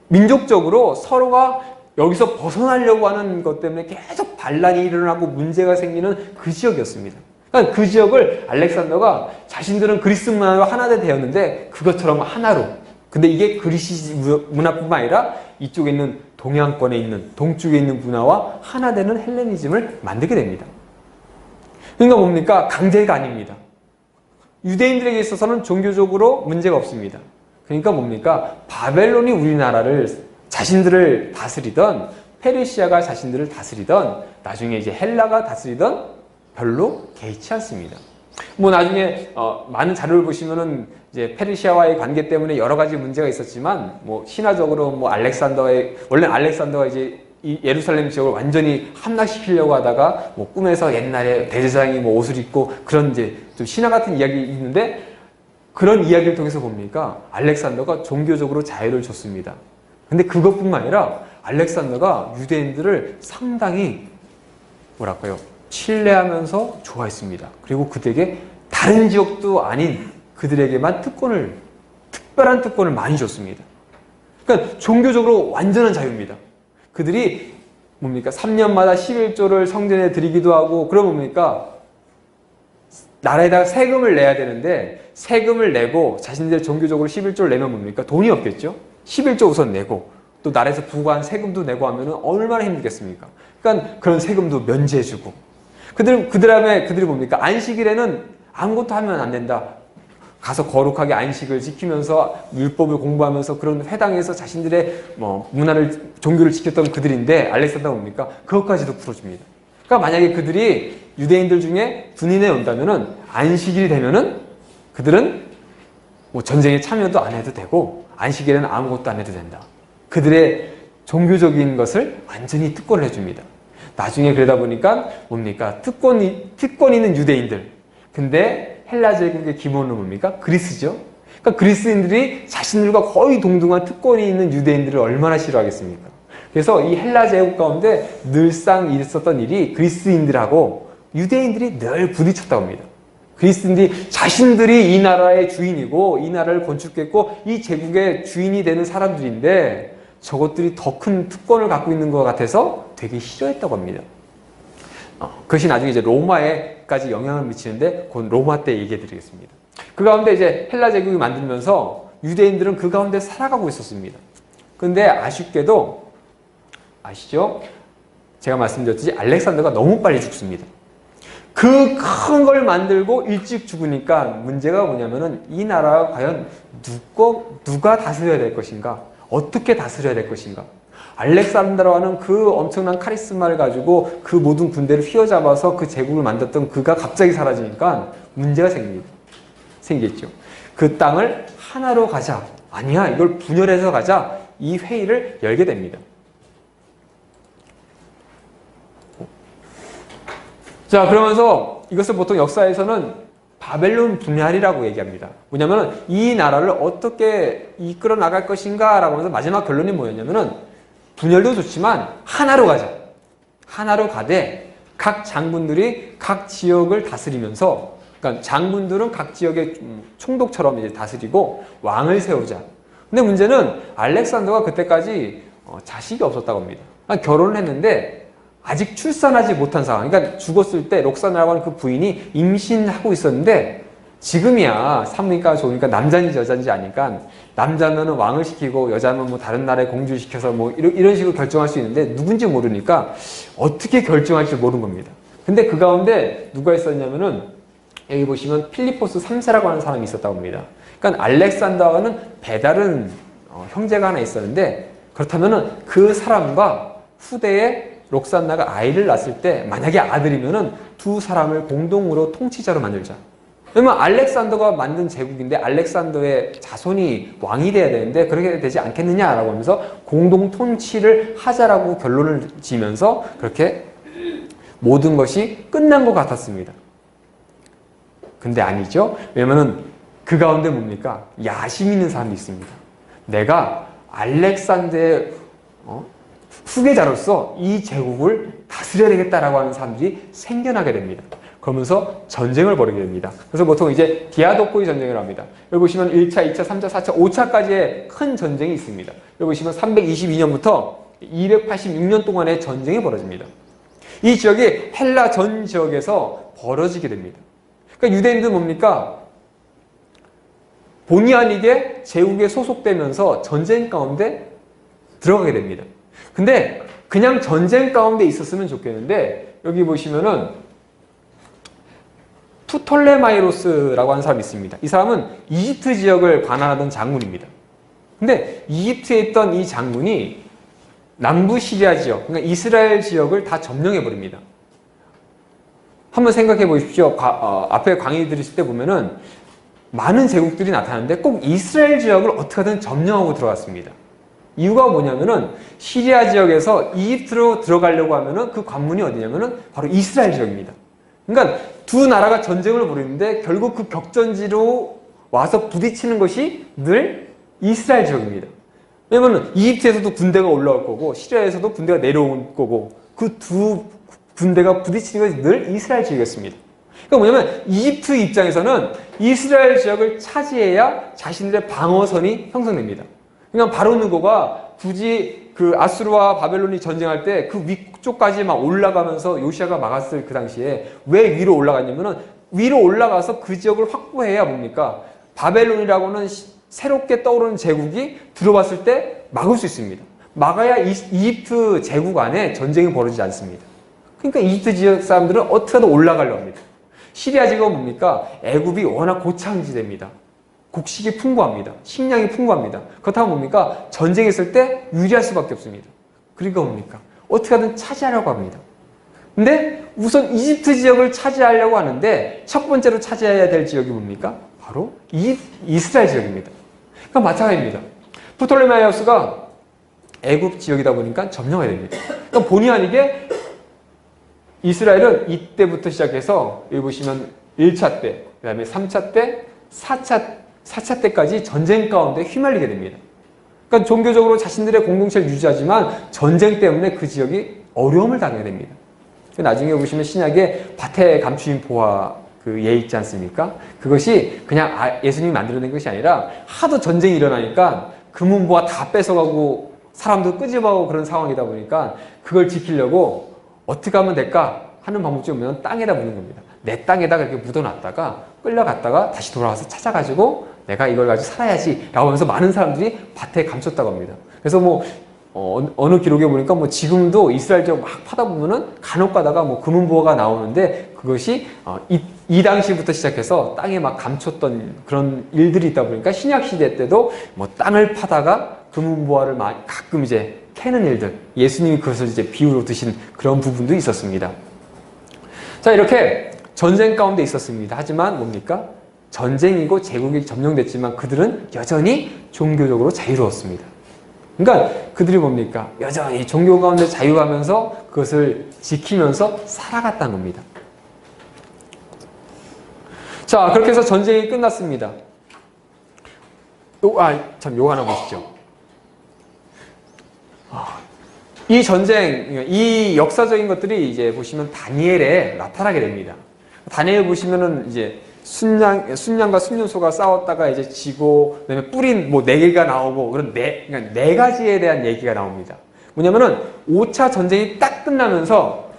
민족적으로 서로가 여기서 벗어나려고 하는 것 때문에 계속 반란이 일어나고 문제가 생기는 그 지역이었습니다. 그러니까 그 지역을 알렉산더가 자신들은 그리스 문화로 하나 되었는데 그것처럼 하나로 근데 이게 그리스 문화뿐만 아니라 이쪽에 있는 동양권에 있는 동쪽에 있는 문화와 하나 되는 헬레니즘을 만들게 됩니다. 그러니까 뭡니까? 강제가 아닙니다. 유대인들에게 있어서는 종교적으로 문제가 없습니다. 그러니까 뭡니까? 바벨론이 우리나라를 자신들을 다스리던 페르시아가 자신들을 다스리던 나중에 이제 헬라가 다스리던 별로 개의치 않습니다. 뭐 나중에 많은 자료를 보시면은 이제 페르시아와의 관계 때문에 여러 가지 문제가 있었지만 뭐 신화적으로 뭐 원래 알렉산더가 이제 이 예루살렘 지역을 완전히 함락시키려고 하다가 뭐 꿈에서 옛날에 대제사장이 뭐 옷을 입고 그런 이제 좀 신화 같은 이야기 있는데 그런 이야기를 통해서 봅니까? 알렉산더가 종교적으로 자유를 줬습니다. 근데 그것뿐만 아니라 알렉산더가 유대인들을 상당히 뭐랄까요? 신뢰하면서 좋아했습니다. 그리고 그들에게 다른 지역도 아닌 그들에게만 특별한 특권을 많이 줬습니다. 그러니까 종교적으로 완전한 자유입니다. 그들이 뭡니까? 3년마다 11조를 성전에 드리기도 하고 그러면 뭡니까? 나라에다가 세금을 내야 되는데 세금을 내고 자신들 종교적으로 11조를 내면 뭡니까? 돈이 없겠죠? 11조 우선 내고 또 나라에서 부과한 세금도 내고 하면 얼마나 힘들겠습니까? 그러니까 그런 세금도 면제해주고 그들이 뭡니까? 안식일에는 아무것도 하면 안 된다. 가서 거룩하게 안식을 지키면서 율법을 공부하면서 그런 회당에서 자신들의 문화를 종교를 지켰던 그들인데 알렉산더가 뭡니까? 그것까지도 풀어줍니다. 그러니까 만약에 그들이 유대인들 중에 군인에 온다면은 안식일이 되면은 그들은 뭐 전쟁에 참여도 안 해도 되고 안식일에는 아무것도 안 해도 된다. 그들의 종교적인 것을 완전히 특권을 해줍니다. 나중에 그러다 보니까 뭡니까? 특권 있는 유대인들. 근데 헬라 제국의 기본은 뭡니까? 그리스죠. 그러니까 그리스인들이 자신들과 거의 동등한 특권이 있는 유대인들을 얼마나 싫어하겠습니까? 그래서 이 헬라 제국 가운데 늘상 있었던 일이 그리스인들하고 유대인들이 늘 부딪혔다고 합니다. 그리스인들이 자신들이 이 나라의 주인이고 이 나라를 건축했고 이 제국의 주인이 되는 사람들인데 저것들이 더 큰 특권을 갖고 있는 것 같아서 되게 싫어했다고 합니다. 그것이 나중에 이제 로마에까지 영향을 미치는데 곧 로마 때 얘기해 드리겠습니다. 그 가운데 이제 헬라 제국이 만들면서 유대인들은 그 가운데 살아가고 있었습니다. 그런데 아쉽게도 아시죠? 제가 말씀드렸듯이 알렉산더가 너무 빨리 죽습니다. 그 큰 걸 만들고 일찍 죽으니까 문제가 뭐냐면은 이 나라가 과연 누가 다스려야 될 것인가? 어떻게 다스려야 될 것인가? 알렉산더라는 그 엄청난 카리스마를 가지고 그 모든 군대를 휘어잡아서 그 제국을 만들었던 그가 갑자기 사라지니까 문제가 생기겠죠. 그 땅을 하나로 가자. 아니야, 이걸 분열해서 가자. 이 회의를 열게 됩니다. 자, 그러면서 이것을 보통 역사에서는 바벨론 분열이라고 얘기합니다. 뭐냐면 이 나라를 어떻게 이끌어 나갈 것인가 라고 하면서 마지막 결론이 뭐였냐면은 분열도 좋지만 하나로 가자. 하나로 가되 각 장군들이 각 지역을 다스리면서, 그러니까 장군들은 각 지역의 총독처럼 이제 다스리고 왕을 세우자. 근데 문제는 알렉산더가 그때까지 자식이 없었다고 합니다. 결혼을 했는데 아직 출산하지 못한 상황. 그러니까 죽었을 때 록사나라고 하는 그 부인이 임신하고 있었는데 지금이야 산부인과가 좋으니까 남자인지 여자인지 아니까 남자는 왕을 시키고 여자는 뭐 다른 나라에 공주를 시켜서 뭐 이런 식으로 결정할 수 있는데 누군지 모르니까 어떻게 결정할지 모르는 겁니다. 근데 그 가운데 누가 있었냐면은 여기 보시면 필리포스 3세라고 하는 사람이 있었다고 합니다. 그러니까 알렉산더와는 배다른 형제가 하나 있었는데 그렇다면은 그 사람과 후대에 록산나가 아이를 낳았을 때 만약에 아들이면은 두 사람을 공동으로 통치자로 만들자. 왜냐면 알렉산더가 만든 제국인데 알렉산더의 자손이 왕이 돼야 되는데 그렇게 되지 않겠느냐라고 하면서 공동 통치를 하자라고 결론을 지면서 그렇게 모든 것이 끝난 것 같았습니다. 근데 아니죠. 왜냐면은 그 가운데 뭡니까? 야심 있는 사람이 있습니다. 내가 알렉산더의 후계자로서 이 제국을 다스려야 되겠다라고 하는 사람들이 생겨나게 됩니다. 그러면서 전쟁을 벌이게 됩니다. 그래서 보통 이제 디아도코이 전쟁을 합니다. 여기 보시면 1차, 2차, 3차, 4차, 5차까지의 큰 전쟁이 있습니다. 여기 보시면 322년부터 286년 동안의 전쟁이 벌어집니다. 이 지역이 헬라 전 지역에서 벌어지게 됩니다. 그러니까 유대인들은 뭡니까? 본의 아니게 제국에 소속되면서 전쟁 가운데 들어가게 됩니다. 근데 그냥 전쟁 가운데 있었으면 좋겠는데 여기 보시면은 프톨레마이로스라고 하는 사람이 있습니다. 이 사람은 이집트 지역을 관할하던 장군입니다. 근데 이집트에 있던 이 장군이 남부 시리아 지역, 그러니까 이스라엘 지역을 다 점령해 버립니다. 한번 생각해 보십시오. 앞에 강의 들으실 때 보면은 많은 제국들이 나타나는데 꼭 이스라엘 지역을 어떻게든 점령하고 들어갔습니다. 이유가 뭐냐면은 시리아 지역에서 이집트로 들어가려고 하면은 그 관문이 어디냐면은 바로 이스라엘 지역입니다. 그러니까 두 나라가 전쟁을 벌이는데 결국 그 격전지로 와서 부딪히는 것이 늘 이스라엘 지역입니다. 왜냐면은 이집트에서도 군대가 올라올 거고 시리아에서도 군대가 내려올 거고 그 두 군대가 부딪히는 것이 늘 이스라엘 지역이었습니다. 그러니까 뭐냐면 이집트 입장에서는 이스라엘 지역을 차지해야 자신들의 방어선이 형성됩니다. 그러니까 바로 느고가 굳이 그 아수르와 바벨론이 전쟁할 때 그 위쪽까지 막 올라가면서 요시아가 막았을 그 당시에 왜 위로 올라갔냐면은 위로 올라가서 그 지역을 확보해야 뭡니까? 바벨론이라고는 새롭게 떠오르는 제국이 들어왔을 때 막을 수 있습니다. 막아야 이집트 제국 안에 전쟁이 벌어지지 않습니다. 그러니까 이집트 지역 사람들은 어떻게든 올라가려고 합니다. 시리아 지역은 뭡니까? 애굽이 워낙 고창지대입니다. 곡식이 풍부합니다. 식량이 풍부합니다. 그렇다면 뭡니까? 전쟁했을 때 유리할 수밖에 없습니다. 그러니까 뭡니까? 어떻게든 차지하려고 합니다. 근데 우선 이집트 지역을 차지하려고 하는데 첫 번째로 차지해야 될 지역이 뭡니까? 바로 이스라엘 지역입니다. 그러니까 마찬가지입니다. 프톨레마이오스가 애굽 지역이다 보니까 점령해야 됩니다. 그러니까 본의 아니게 이스라엘은 이때부터 시작해서 여기 보시면 1차 때, 그 다음에 3차 때, 4차 때까지 전쟁 가운데 휘말리게 됩니다. 그러니까 종교적으로 자신들의 공동체를 유지하지만 전쟁 때문에 그 지역이 어려움을 당하게 됩니다. 나중에 보시면 신약에 밭에 감추인 보화 그 예 있지 않습니까? 그것이 그냥 예수님이 만들어낸 것이 아니라 하도 전쟁이 일어나니까 금은보화 다 뺏어가고 사람도 끄집어가고 그런 상황이다 보니까 그걸 지키려고 어떻게 하면 될까 하는 방법 중에 보면 땅에다 묻는 겁니다. 내 땅에다가 이렇게 묻어놨다가 끌려갔다가 다시 돌아와서 찾아가지고 내가 이걸 가지고 살아야지 라고 하면서 많은 사람들이 밭에 감췄다고 합니다. 그래서 뭐 어느 기록에 보니까 뭐 지금도 이스라엘 지역 막 파다 보면은 간혹 가다가 뭐 금은보화가 나오는데 그것이 이 당시부터 시작해서 땅에 막 감췄던 그런 일들이 있다 보니까 신약 시대 때도 뭐 땅을 파다가 금은보화를 가끔 이제 캐는 일들, 예수님이 그것을 이제 비유로 드신 그런 부분도 있었습니다. 자, 이렇게 전쟁 가운데 있었습니다. 하지만 뭡니까? 전쟁이고 제국이 점령됐지만 그들은 여전히 종교적으로 자유로웠습니다. 그러니까 그들이 뭡니까? 여전히 종교 가운데 자유하면서 그것을 지키면서 살아갔다는 겁니다. 자, 그렇게 해서 전쟁이 끝났습니다. 요거 하나 보시죠. 이 전쟁, 이 역사적인 것들이 이제 보시면 다니엘에 나타나게 됩니다. 다니엘 보시면은 이제 순양과 순년소가 싸웠다가 이제 지고, 그다음에 뿔인 뭐 4개가 나오고, 그런 그러니까 4가지에 대한 얘기가 나옵니다. 뭐냐면은 5차 전쟁이 딱 끝나면서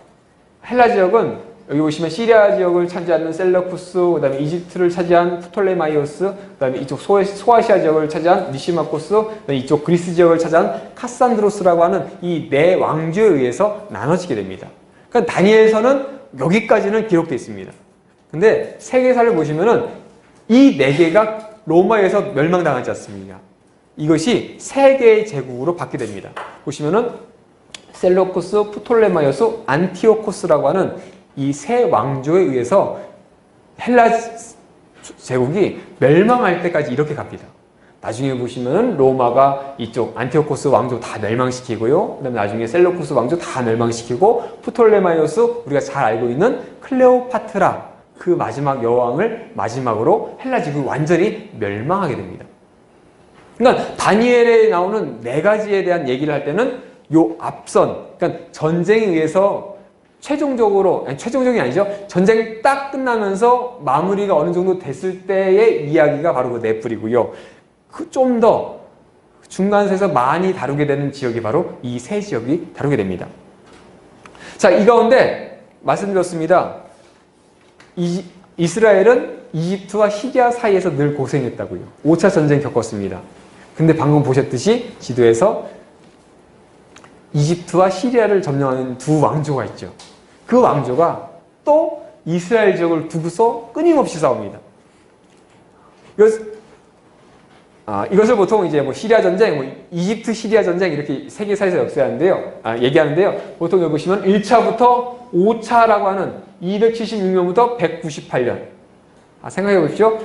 헬라 지역은 여기 보시면 시리아 지역을 차지하는 셀러쿠스, 그다음에 이집트를 차지한 프톨레마이오스, 그다음에 이쪽 소아시아 지역을 차지한 니시마코스, 그다음에 이쪽 그리스 지역을 차지한 카산드로스라고 하는 이 4왕조에 의해서 나눠지게 됩니다. 그러니까 다니엘서는 여기까지는 기록되어 있습니다. 근데 세계사를 보시면은 이 4개가 로마에서 멸망당하지 않습니까? 이것이 세 개의 제국으로 받게 됩니다. 보시면은 셀러쿠스, 프톨레마이오스, 안티오코스라고 하는 이 세 왕조에 의해서 헬라 제국이 멸망할 때까지 이렇게 갑니다. 나중에 보시면은 로마가 이쪽 안티오코스 왕조 다 멸망시키고요. 그다음에 나중에 셀러쿠스 왕조 다 멸망시키고 프톨레마이오스 우리가 잘 알고 있는 클레오파트라 그 마지막 여왕을 마지막으로 헬라 제국이 완전히 멸망하게 됩니다. 그러니까 다니엘에 나오는 4가지에 대한 얘기를 할 때는 요 앞선, 그러니까 전쟁에 의해서 최종적이 아니죠. 전쟁이 딱 끝나면서 마무리가 어느 정도 됐을 때의 이야기가 바로 그 넷불이고요. 좀 더 중간에서 많이 다루게 되는 지역이 바로 이 세 지역이 다루게 됩니다. 자, 이 가운데 말씀드렸습니다. 이스라엘은 이집트와 시리아 사이에서 늘 고생했다고요. 5차 전쟁 겪었습니다. 근데 방금 보셨듯이 지도에서 이집트와 시리아를 점령하는 두 왕조가 있죠. 그 왕조가 또 이스라엘 지역을 두고서 끊임없이 싸웁니다. 이것을 보통 이제 뭐 시리아 전쟁, 이집트 시리아 전쟁 이렇게 세계사에서 얘기하는데요. 보통 여기 보시면 1차부터 5차라고 하는 276년부터 198년. 생각해 보십시오.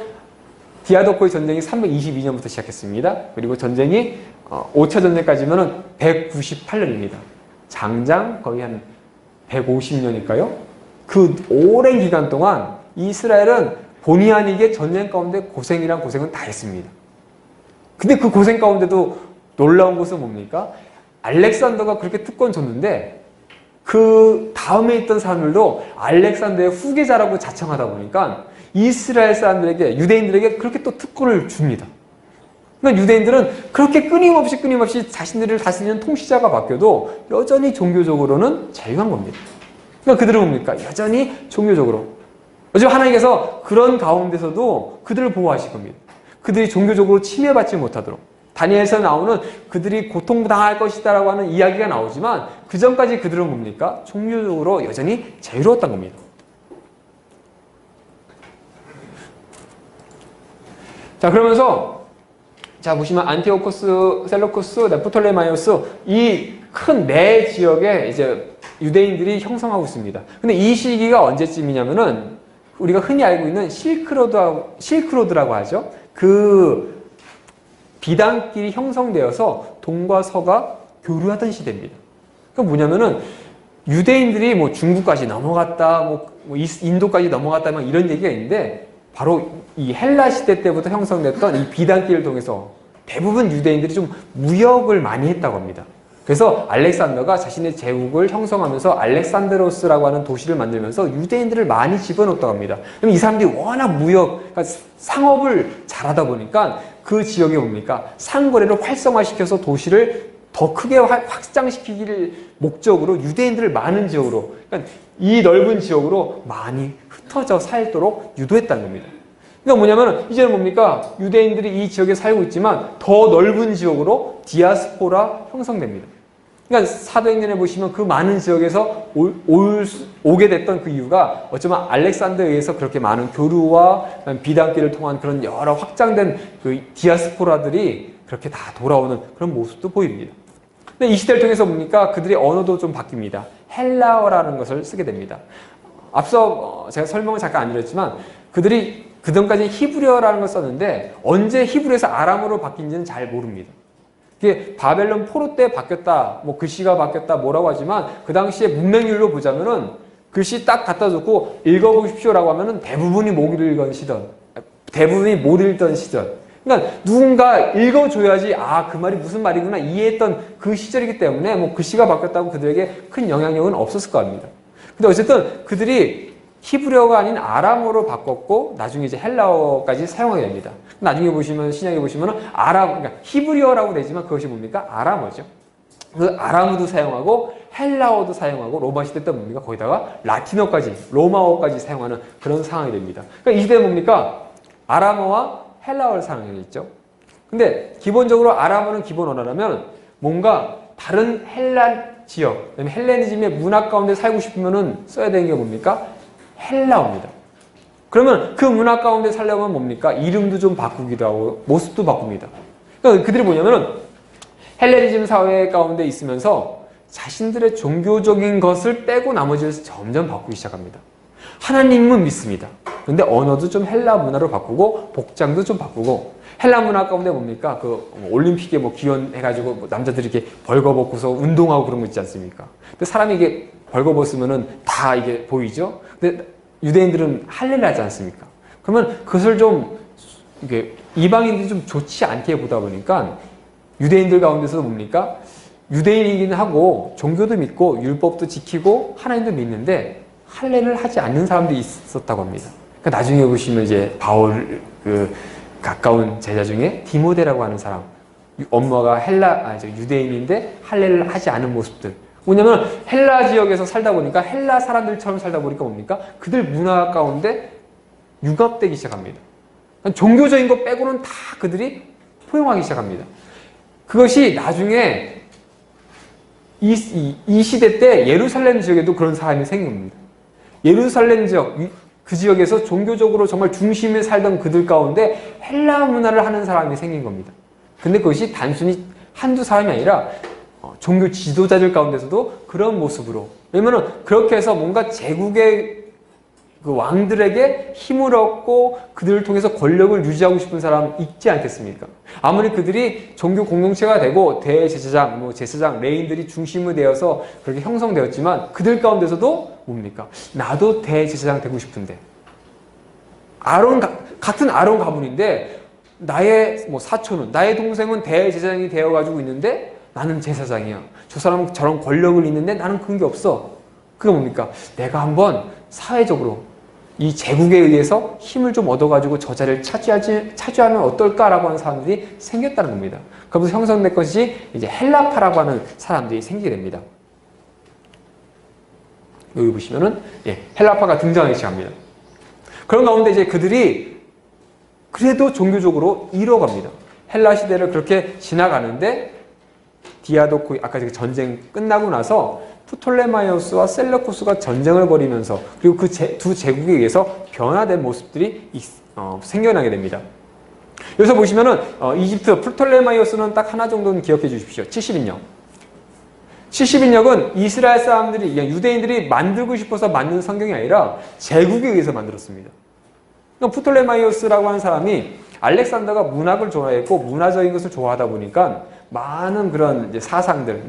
디아도코의 전쟁이 322년부터 시작했습니다. 그리고 전쟁이 5차 전쟁까지면 198년입니다. 장장 거의 한 150년일까요? 그 오랜 기간 동안 이스라엘은 본의 아니게 전쟁 가운데 고생이란 고생은 다 했습니다. 근데 그 고생 가운데도 놀라운 것은 뭡니까? 알렉산더가 그렇게 특권 줬는데 그 다음에 있던 사람들도 알렉산더의 후계자라고 자청하다 보니까 이스라엘 사람들에게, 유대인들에게 그렇게 또 특권을 줍니다. 그러니까 유대인들은 그렇게 끊임없이 자신들을 다스리는 통치자가 바뀌어도 여전히 종교적으로는 자유한 겁니다. 그러니까 그들은 뭡니까? 여전히 종교적으로. 어차피 하나님께서 그런 가운데서도 그들을 보호하실 겁니다. 그들이 종교적으로 침해받지 못하도록. 다니엘에서 나오는 그들이 고통당할 것이다라고 하는 이야기가 나오지만 그 전까지 그들은 뭡니까? 종교적으로 여전히 자유로웠던 겁니다. 자, 그러면서 보시면 안티오코스, 셀러쿠스, 프톨레마이오스 이 큰 4지역에 이제 유대인들이 형성하고 있습니다. 근데 이 시기가 언제쯤이냐면은 우리가 흔히 알고 있는 실크로드라고 하죠. 그 비단길이 형성되어서 동과 서가 교류하던 시대입니다. 그러니까 뭐냐면은 유대인들이 뭐 중국까지 넘어갔다, 뭐 인도까지 넘어갔다, 막 이런 얘기가 있는데 바로 이 헬라 시대 때부터 형성됐던 이 비단길을 통해서 대부분 유대인들이 좀 무역을 많이 했다고 합니다. 그래서 알렉산더가 자신의 제국을 형성하면서 알렉산드로스라고 하는 도시를 만들면서 유대인들을 많이 집어넣었다고 합니다. 그럼 이 사람들이 워낙 그러니까 상업을 잘하다 보니까 그 지역에 뭡니까? 상거래를 활성화시켜서 도시를 더 크게 확장시키기를 목적으로 유대인들을 많은 지역으로, 그러니까 이 넓은 지역으로 많이 흩어져 살도록 유도했다는 겁니다. 그러니까 뭐냐면 이제는 뭡니까? 유대인들이 이 지역에 살고 있지만 더 넓은 지역으로 디아스포라 형성됩니다. 그러니까 사도행전에 보시면 그 많은 지역에서 오게 됐던 그 이유가 어쩌면 알렉산더에 의해서 그렇게 많은 교류와 비단길을 통한 그런 여러 확장된 그 디아스포라들이 그렇게 다 돌아오는 그런 모습도 보입니다. 근데 이 시대를 통해서 보니까 그들의 언어도 좀 바뀝니다. 헬라어라는 것을 쓰게 됩니다. 앞서 제가 설명을 잠깐 안 드렸지만 그들이 그전까지 히브리어라는 걸 썼는데 언제 히브리에서 아람어로 바뀐지는 잘 모릅니다. 이게 바벨론 포로 때 바뀌었다, 뭐 글씨가 바뀌었다, 뭐라고 하지만 그 당시에 문맹률로 보자면은 글씨 딱 갖다 놓고 읽어보십시오라고 하면은 대부분이 못 읽던 시절, 대부분이 못 읽던 시절. 그러니까 누군가 읽어줘야지 그 말이 무슨 말이구나 이해했던 그 시절이기 때문에 뭐 글씨가 바뀌었다고 그들에게 큰 영향력은 없었을 겁니다. 근데 어쨌든 그들이 히브리어가 아닌 아람어로 바꿨고 나중에 이제 헬라어까지 사용하게 됩니다. 나중에 보시면 신약에 보시면은 그러니까 히브리어라고 되지만 그것이 뭡니까? 아람어죠. 그 아람어도 사용하고 헬라어도 사용하고 로마 시대 때 뭡니까? 거기다가 라틴어까지 로마어까지 사용하는 그런 상황이 됩니다. 그러니까 이 시대에 뭡니까? 아람어와 헬라어를 사용했죠. 근데 기본적으로 아람어는 기본 언어라면 뭔가 다른 헬란 지역, 헬레니즘의 문화 가운데 살고 싶으면은 써야 되는 게 뭡니까? 헬라어입니다. 그러면 그 문화 가운데 살려면 뭡니까? 이름도 좀 바꾸기도 하고 모습도 바꿉니다. 그러니까 그들이 뭐냐면은 헬레니즘 사회 가운데 있으면서 자신들의 종교적인 것을 빼고 나머지를 점점 바꾸기 시작합니다. 하나님은 믿습니다. 그런데 언어도 좀 헬라 문화로 바꾸고 복장도 좀 바꾸고 헬라 문화 가운데 뭡니까? 그 올림픽에 뭐 기원해가지고 뭐 남자들이 이렇게 벌거벗고서 운동하고 그런 거 있지 않습니까? 근데 사람이 이게 벌거벗으면은 다 이게 보이죠? 근데 유대인들은 할례를 하지 않습니까? 그러면 그것을 좀 이게 이방인들이 좀 좋지 않게 보다 보니까 유대인들 가운데서도 뭡니까? 유대인이긴 하고 종교도 믿고 율법도 지키고 하나님도 믿는데 할례를 하지 않는 사람들이 있었다고 합니다. 그러니까 나중에 보시면 이제 바울 가까운 제자 중에 디모데라고 하는 사람, 엄마가 유대인인데 할례를 하지 않은 모습들. 뭐냐면 헬라 지역에서 살다 보니까 헬라 사람들처럼 살다 보니까 뭡니까? 그들 문화 가운데 융합되기 시작합니다. 종교적인 것 빼고는 다 그들이 포용하기 시작합니다. 그것이 나중에 이 시대 때 예루살렘 지역에도 그런 사람이 생긴 겁니다. 예루살렘 지역, 그 지역에서 종교적으로 정말 중심에 살던 그들 가운데 헬라 문화를 하는 사람이 생긴 겁니다. 근데 그것이 단순히 한두 사람이 아니라 종교 지도자들 가운데서도 그런 모습으로. 왜냐면은 그렇게 해서 뭔가 제국의 그 왕들에게 힘을 얻고 그들을 통해서 권력을 유지하고 싶은 사람 있지 않겠습니까? 아무리 그들이 종교 공동체가 되고 대제사장, 제사장, 레인들이 중심이 되어서 그렇게 형성되었지만 그들 가운데서도 뭡니까? 나도 대제사장 되고 싶은데. 같은 아론 가문인데 나의 사촌은, 나의 동생은 대제사장이 되어가지고 있는데 나는 제사장이야. 저 사람은 저런 권력을 있는데 나는 그런 게 없어. 그게 뭡니까? 내가 한번 사회적으로 이 제국에 의해서 힘을 좀 얻어가지고 저 자리를 차지하면 어떨까라고 하는 사람들이 생겼다는 겁니다. 그러면서 형성된 것이 이제 헬라파라고 하는 사람들이 생기게 됩니다. 여기 보시면은 헬라파가 등장하기 시작합니다. 그런 가운데 이제 그들이 그래도 종교적으로 이뤄갑니다. 헬라 시대를 그렇게 지나가는데 디아도코 아까 전쟁 끝나고 나서 프톨레마이오스와 셀러쿠스가 전쟁을 벌이면서 그리고 그 두 제국에 의해서 변화된 모습들이 생겨나게 됩니다. 여기서 보시면은 이집트 프톨레마이오스는 딱 하나 정도는 기억해 주십시오. 70인역. 70인역은 이스라엘 사람들이 유대인들이 만들고 싶어서 만든 성경이 아니라 제국에 의해서 만들었습니다. 그러니까 프톨레마이오스라고 하는 사람이 알렉산더가 문학을 좋아했고 문화적인 것을 좋아하다 보니까 많은 그런 이제 사상들,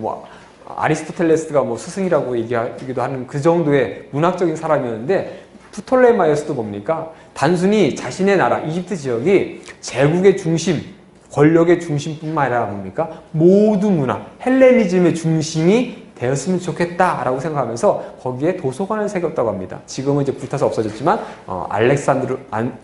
아리스토텔레스가 스승이라고 얘기하기도 하는 그 정도의 문학적인 사람이었는데 프톨레마이오스도 뭡니까? 단순히 자신의 나라 이집트 지역이 제국의 중심, 권력의 중심뿐만 아니라 뭡니까? 모든 문화, 헬레니즘의 중심이 되었으면 좋겠다라고 생각하면서 거기에 도서관을 새겼다고 합니다. 지금은 이제 불타서 없어졌지만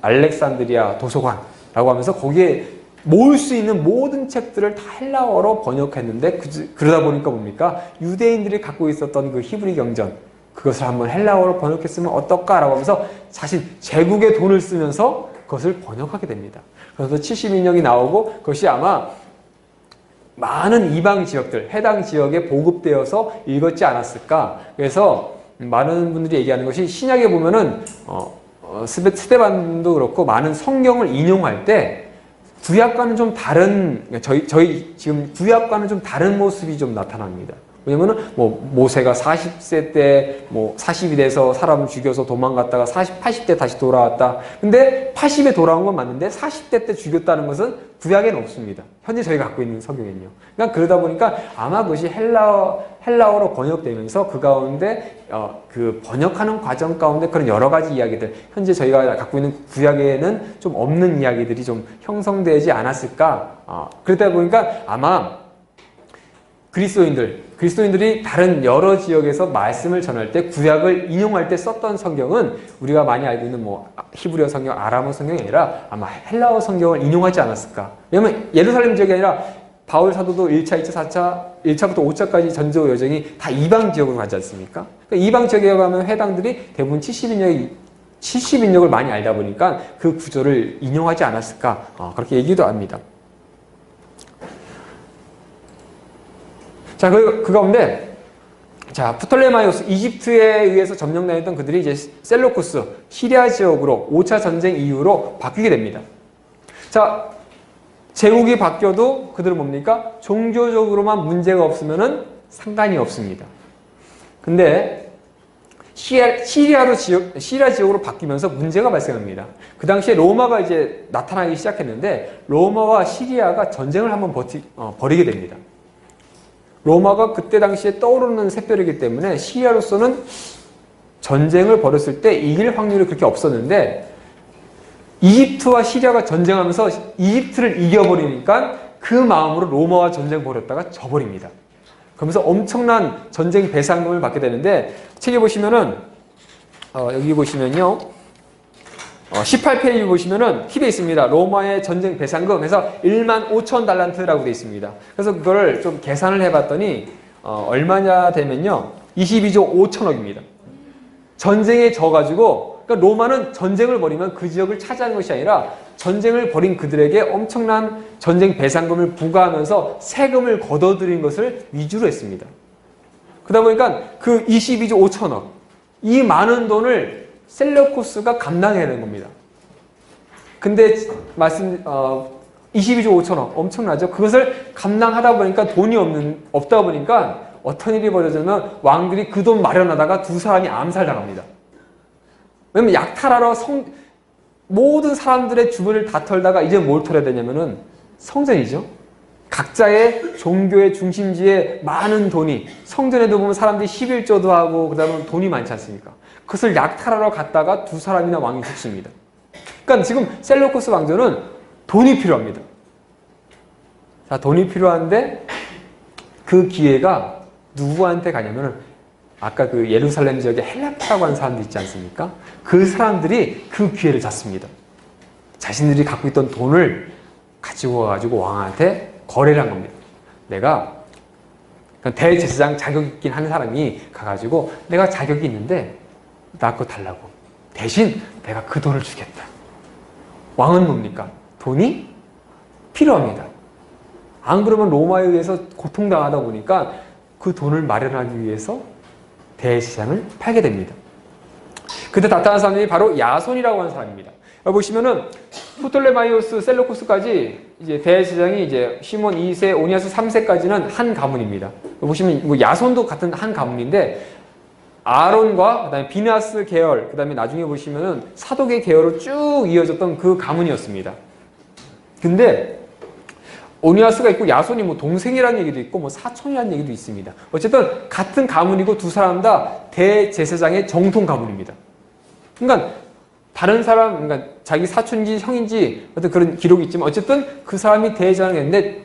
알렉산드리아 도서관이라고 하면서 거기에 모을 수 있는 모든 책들을 다 헬라어로 번역했는데 그러다 보니까 뭡니까? 유대인들이 갖고 있었던 그 히브리 경전 그것을 한번 헬라어로 번역했으면 어떨까라고 하면서 자신 제국의 돈을 쓰면서 그것을 번역하게 됩니다. 그래서 70인역이 나오고 그것이 아마 많은 이방 지역들, 해당 지역에 보급되어서 읽었지 않았을까. 그래서 많은 분들이 얘기하는 것이 신약에 보면은 스데반도 그렇고 많은 성경을 인용할 때 구약과는 좀 다른, 저희 지금 구약과는 좀 다른 모습이 좀 나타납니다. 왜냐면은 모세가 40세 때 40이 돼서 사람을 죽여서 도망갔다가 80대 다시 돌아왔다. 근데 80에 돌아온 건 맞는데 40대 때 죽였다는 것은 구약에는 없습니다. 현재 저희가 갖고 있는 성경에는요. 그러니까 그러다 보니까 아마 그것이 헬라어로 번역되면서 그 가운데 그 번역하는 과정 가운데 그런 여러 가지 이야기들, 현재 저희가 갖고 있는 구약에는 좀 없는 이야기들이 좀 형성되지 않았을까. 그러다 보니까 아마 그리스도인들이 다른 여러 지역에서 말씀을 전할 때 구약을 인용할 때 썼던 성경은 우리가 많이 알고 있는 히브리어 성경, 아람어 성경이 아니라 아마 헬라어 성경을 인용하지 않았을까. 왜냐면 예루살렘 지역이 아니라 바울 사도도 1차, 2차, 4차, 1차부터 5차까지 전도 여정이 다 이방 지역으로 가지 않습니까? 그러니까 이방 지역에 가면 해당들이 대부분 70인역을 많이 알다 보니까 그 구조를 인용하지 않았을까. 그렇게 얘기도 합니다. 자, 그 가운데, 자, 프톨레마이오스, 이집트에 의해서 점령당했던 그들이 이제 셀로쿠스, 시리아 지역으로 5차 전쟁 이후로 바뀌게 됩니다. 자, 제국이 바뀌어도 그들은 뭡니까? 종교적으로만 문제가 없으면은 상관이 없습니다. 근데, 시리아 지역으로 바뀌면서 문제가 발생합니다. 그 당시에 로마가 이제 나타나기 시작했는데, 로마와 시리아가 전쟁을 한번 벌이게 됩니다. 로마가 그때 당시에 떠오르는 샛별이기 때문에 시리아로서는 전쟁을 벌였을 때 이길 확률이 그렇게 없었는데 이집트와 시리아가 전쟁하면서 이집트를 이겨버리니까 그 마음으로 로마와 전쟁 벌였다가 져버립니다. 그러면서 엄청난 전쟁 배상금을 받게 되는데 책에 보시면은 여기 보시면요. 18페이지 보시면은 팁에 있습니다. 로마의 전쟁 배상금 해서 15,000달란트라고 되어 있습니다. 그래서 그거를 좀 계산을 해봤더니 얼마냐 되면요 22조 5천억입니다. 전쟁에 져가지고 그러니까 로마는 전쟁을 벌이면 그 지역을 차지하는 것이 아니라 전쟁을 벌인 그들에게 엄청난 전쟁 배상금을 부과하면서 세금을 걷어들인 것을 위주로 했습니다. 그러다 보니까 그 22조 5천억 이 많은 돈을 셀레우쿠스가 감당해야 되는 겁니다. 근데 22조 5천억 엄청나죠? 그것을 감당하다 보니까 돈이 없다 보니까 어떤 일이 벌어지면 왕들이 그 돈 마련하다가 두 사람이 암살당합니다. 왜냐면 약탈하러 모든 사람들의 주문을 다 털다가 이제 뭘 털어야 되냐면은 성전이죠. 각자의 종교의 중심지에 많은 돈이 성전에도 보면 사람들이 11조도 하고 그다음에 돈이 많지 않습니까? 그것을 약탈하러 갔다가 두 사람이나 왕이 죽습니다. 그러니까 지금 셀루쿠스 왕조는 돈이 필요합니다. 자, 돈이 필요한데 그 기회가 누구한테 가냐면은 아까 그 예루살렘 지역에 헬라파라고 하는 사람들 있지 않습니까? 그 사람들이 그 기회를 잡습니다. 자신들이 갖고 있던 돈을 가지고 와가지고 왕한테 거래를 한 겁니다. 내가 대제사장 자격 있긴 한 사람이 가가지고 내가 자격이 있는데 나 그거 달라고. 대신 내가 그 돈을 주겠다. 왕은 뭡니까? 돈이 필요합니다. 안 그러면 로마에 의해서 고통당하다 보니까 그 돈을 마련하기 위해서 대제사장을 팔게 됩니다. 그때 나타난 사람이 바로 야손이라고 하는 사람입니다. 여기 보시면은 프톨레마이오스, 셀루쿠스까지 이제 대제사장이 이제 시몬 2세, 오니아스 3세까지는 한 가문입니다. 여기 보시면 야손도 같은 한 가문인데 아론과 그다음에 비나스 계열, 그다음에 나중에 보시면은 사독의 계열로 쭉 이어졌던 그 가문이었습니다. 근데 오니아스가 있고 야손이 동생이라는 얘기도 있고 사촌이라는 얘기도 있습니다. 어쨌든 같은 가문이고 두 사람 다 대제사장의 정통 가문입니다. 그러니까 다른 사람, 그러니까 자기 사촌인지 형인지 어떤 그런 기록이 있지만 어쨌든 그 사람이 대제사장을 했는데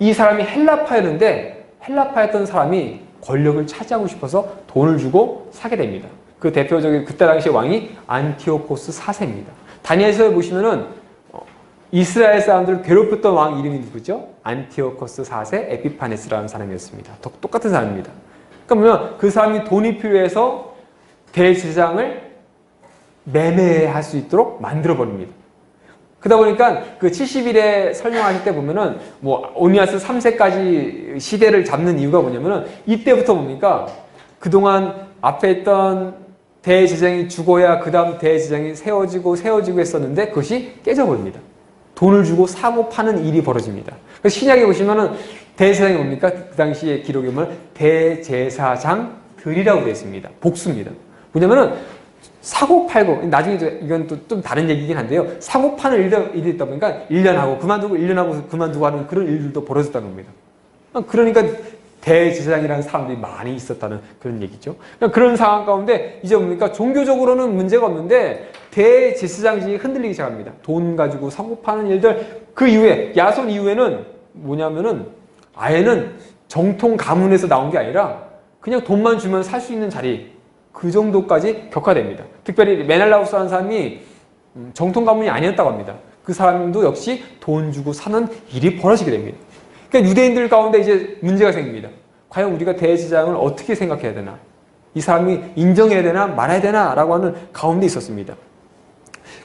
이 사람이 헬라파였는데 헬라파였던 사람이 권력을 차지하고 싶어서 돈을 주고 사게 됩니다. 그 대표적인 그때 당시 왕이 안티오코스 4세입니다. 다니엘서에 보시면은 이스라엘 사람들을 괴롭혔던 왕 이름이 누구죠? 안티오코스 4세 에피파네스라는 사람이었습니다. 똑같은 사람입니다. 그러면 그 사람이 돈이 필요해서 대제사장을 매매할 수 있도록 만들어버립니다. 그러다 보니까 그 70일에 설명하실 때 보면은 뭐 오니아스 3세까지 시대를 잡는 이유가 뭐냐면은 이때부터 뭡니까? 그동안 앞에 있던 대제사장이 죽어야 그 다음 대제사장이 세워지고 했었는데 그것이 깨져버립니다. 돈을 주고 사고 파는 일이 벌어집니다. 그래서 신약에 보시면은 대제사장이 뭡니까? 그 당시에 기록에 보면 대제사장들이라고 되어 있습니다. 복수입니다. 뭐냐면은 사고 팔고, 나중에 이건 또 좀 다른 얘기긴 한데요. 사고 파는 일이 있다 보니까 1년 하고 그만두고 1년 하고 그만두고 하는 그런 일들도 벌어졌다는 겁니다. 그러니까 대제사장이라는 사람들이 많이 있었다는 그런 얘기죠. 그런 상황 가운데 이제 뭡니까? 종교적으로는 문제가 없는데 대제사장직이 흔들리기 시작합니다. 돈 가지고 사고 파는 일들. 그 이후에 야손 이후에는 뭐냐면은 아예는 정통 가문에서 나온 게 아니라 그냥 돈만 주면 살 수 있는 자리, 그 정도까지 격화됩니다. 특별히 메넬라우스라는 사람이 정통 가문이 아니었다고 합니다. 그 사람도 역시 돈 주고 사는 일이 벌어지게 됩니다. 그러니까 유대인들 가운데 이제 문제가 생깁니다. 과연 우리가 대제사장을 어떻게 생각해야 되나? 이 사람이 인정해야 되나 말아야 되나? 라고 하는 가운데 있었습니다.